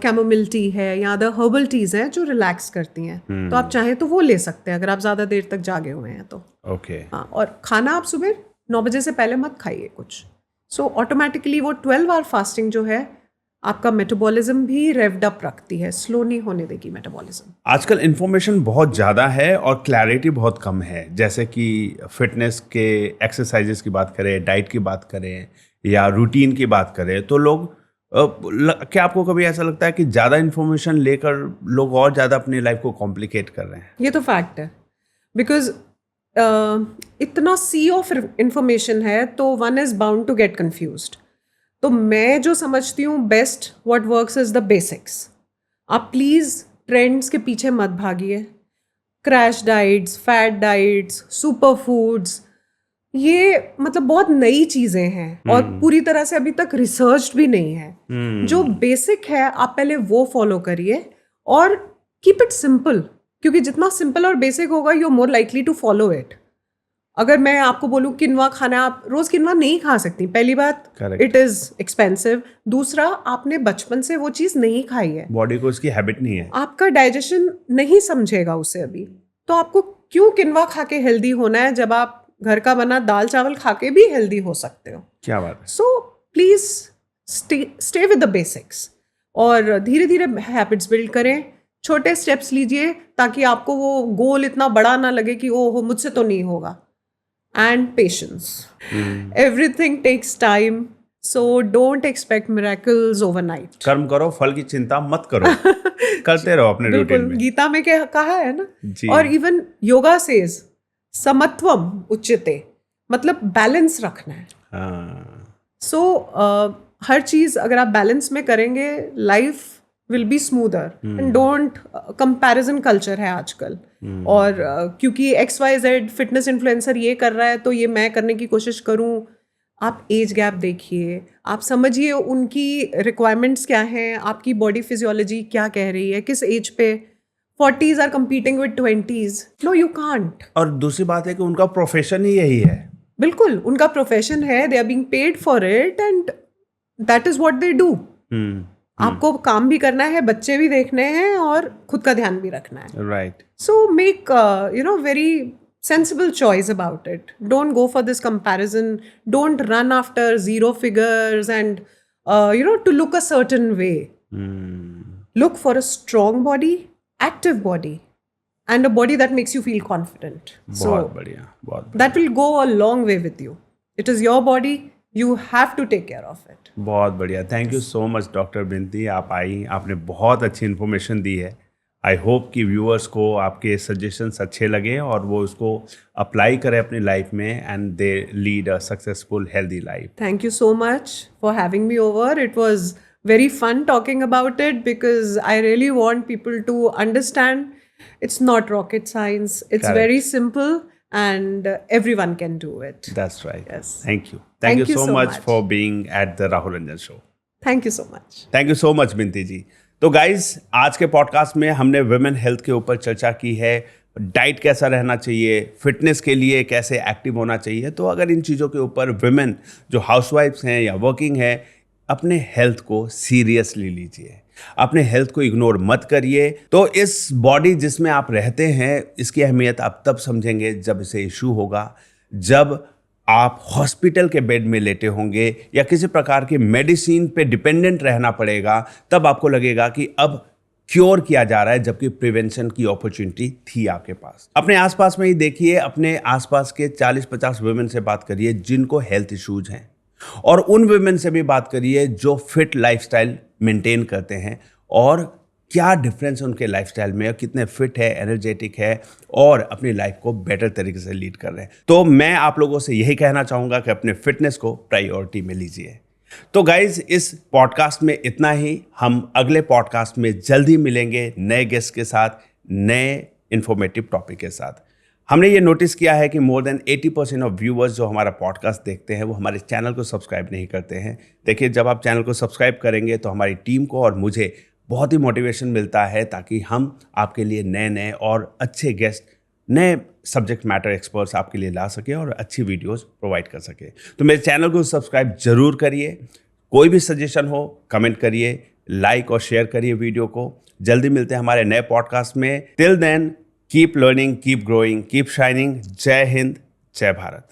कैमोमिल टी है या अदर हर्बल टीज हैं जो रिलैक्स करती हैं, तो आप चाहें तो वो ले सकते हैं अगर आप ज़्यादा देर तक जागे हुए हैं तो। ओके। हाँ, और खाना आप सुबह 9 बजे से पहले मत खाइए कुछ। सो ऑटोमेटिकली वो 12 आवर फास्टिंग जो है आपका मेटाबॉलिज्म भी रेव्ड अप रखती है, स्लो नहीं होने देगी मेटाबॉलिज्म। आजकल इन्फॉर्मेशन बहुत ज़्यादा है और क्लैरिटी बहुत कम है, जैसे कि फिटनेस के एक्सरसाइजेस की बात करें, डाइट की बात करें या रूटीन की बात करें, तो लोग क्या आपको कभी ऐसा लगता है कि ज़्यादा इन्फॉर्मेशन लेकर लोग और ज़्यादा अपनी लाइफ को कॉम्प्लिकेट कर रहे हैं? ये तो फैक्ट है, बिकॉज इतना सी ऑफ इंफॉर्मेशन है तो one is bound to get confused. तो मैं जो समझती हूँ best what works is the basics. आप प्लीज़ ट्रेंड्स के पीछे मत भागिए। Crash diets, fat diets, super foods, ये मतलब बहुत नई चीज़ें हैं और पूरी तरह से अभी तक रिसर्च भी नहीं है। जो बेसिक है आप पहले वो फॉलो करिए और कीप इट सिंपल, क्योंकि जितना सिंपल और बेसिक होगा you are more likely to follow it. अगर मैं आपको बोलूँ किनवा खाना, आप रोज़ किनवा नहीं खा सकती। पहली बात, इट इज़ एक्सपेंसिव। दूसरा, आपने बचपन से वो चीज़ नहीं खाई है, बॉडी को उसकी हैबिट नहीं है, आपका डाइजेशन नहीं समझेगा उसे अभी। तो आपको क्यों किनवा खा के हेल्दी होना है जब आप घर का बना दाल चावल खा के भी हेल्दी हो सकते हो? क्या बात है। So please stay with the basics और धीरे धीरे हैबिट्स बिल्ड करें। छोटे स्टेप्स लीजिए ताकि आपको वो गोल इतना बड़ा ना लगे कि ओह मुझसे तो नहीं होगा। And patience, everything takes time, so don't expect miracles overnight. कर्म करो, फल की चिंता मत करो, करते रहो अपने रूटीन में। गीता में क्या कहा है ना, और इवन योगा सेज समत्वम उच्यते, मतलब बैलेंस रखना है। सो हर चीज़ अगर आप बैलेंस में करेंगे, life will be smoother. And don't, comparison culture है आजकल, और क्योंकि XYZ फिटनेस इन्फ्लुएंसर ये कर रहा है तो ये मैं करने की कोशिश करूँ। आप एज गैप देखिए, आप समझिए उनकी रिक्वायरमेंट्स क्या हैं, आपकी बॉडी फिजियोलॉजी क्या कह रही है, किस एज पे 40s are competing with 20s. No, you can't. और दूसरी बात है कि उनका प्रोफेशन ही यही है. बिल्कुल उनका प्रोफेशन है, they are being paid for it and that is what they do. आपको काम भी करना है, बच्चे भी देखने हैं और खुद का ध्यान भी रखना है. Right. So make very sensible choice about it. Don't go for this comparison. Don't run after zero figures and to look a certain way. Look for a strong body, active body, and a body that makes you feel confident. बहुत बढ़िया, बहुत बढ़िया. That will go a long way with you. It is your body. You have to take care of it. बहुत बढ़िया. Thank you so much doctor बिनती. आप आई, आपने बहुत अच्छी इन्फॉर्मेशन दी है. आई होप कि व्यूअर्स को आपके सजेशंस अच्छे लगे और वो उसको अप्लाई करें अपनी लाइफ में and they lead a successful healthy life. Thank you so much for having me over. It was very fun talking about it because I really want people to understand it's not rocket science. It's Correct. very simple and everyone can do it. That's right. Yes. Thank you. Thank you so much much for being at the Rahul Ranjan show. Thank you so much. Thank you so much बिनती जी. तो guys आज के podcast में हमने women health के ऊपर चर्चा की है. डाइट कैसा रहना चाहिए, फिटनेस के लिए कैसे एक्टिव होना चाहिए. तो अगर इन चीज़ों के ऊपर वुमेन जो हाउसवाइफ्स हैं या वर्किंग है, अपने हेल्थ को सीरियसली लीजिए, अपने हेल्थ को इग्नोर मत करिए. तो इस बॉडी जिसमें आप रहते हैं, इसकी अहमियत आप तब समझेंगे जब इसे इशू होगा, जब आप हॉस्पिटल के बेड में लेटे होंगे या किसी प्रकार की मेडिसिन पे डिपेंडेंट रहना पड़ेगा. तब आपको लगेगा कि अब क्योर किया जा रहा है, जबकि प्रिवेंशन की अपॉर्चुनिटी थी आपके पास. अपने आसपास में ही देखिए, अपने आसपास के 40-50 वुमेन से बात करिए जिनको हेल्थ इश्यूज हैं, और उन वुमेन से भी बात करिए जो फिट लाइफस्टाइल मेंटेन करते हैं और क्या डिफरेंस उनके लाइफस्टाइल में, कितने फिट है, एनर्जेटिक है और अपनी लाइफ को बेटर तरीके से लीड कर रहे हैं. तो मैं आप लोगों से यही कहना चाहूँगा कि अपने फिटनेस को प्रायोरिटी में लीजिए. तो गाइज इस पॉडकास्ट में इतना ही. हम अगले पॉडकास्ट में जल्दी मिलेंगे नए गेस्ट के साथ, नए इन्फॉर्मेटिव टॉपिक के साथ. हमने ये नोटिस किया है कि मोर देन 80% ऑफ व्यूअर्स जो हमारा पॉडकास्ट देखते हैं वो हमारे चैनल को सब्सक्राइब नहीं करते हैं. देखिए, जब आप चैनल को सब्सक्राइब करेंगे तो हमारी टीम को और मुझे बहुत ही मोटिवेशन मिलता है, ताकि हम आपके लिए नए नए और अच्छे गेस्ट, नए सब्जेक्ट मैटर एक्सपर्ट्स आपके लिए ला सके और अच्छी वीडियोस प्रोवाइड कर सके. तो मेरे चैनल को सब्सक्राइब जरूर करिए. कोई भी सजेशन हो कमेंट करिए, लाइक और शेयर करिए वीडियो को. जल्दी मिलते हैं हमारे नए पॉडकास्ट में. Till then keep learning, keep growing, keep shining. जय हिंद, जय भारत.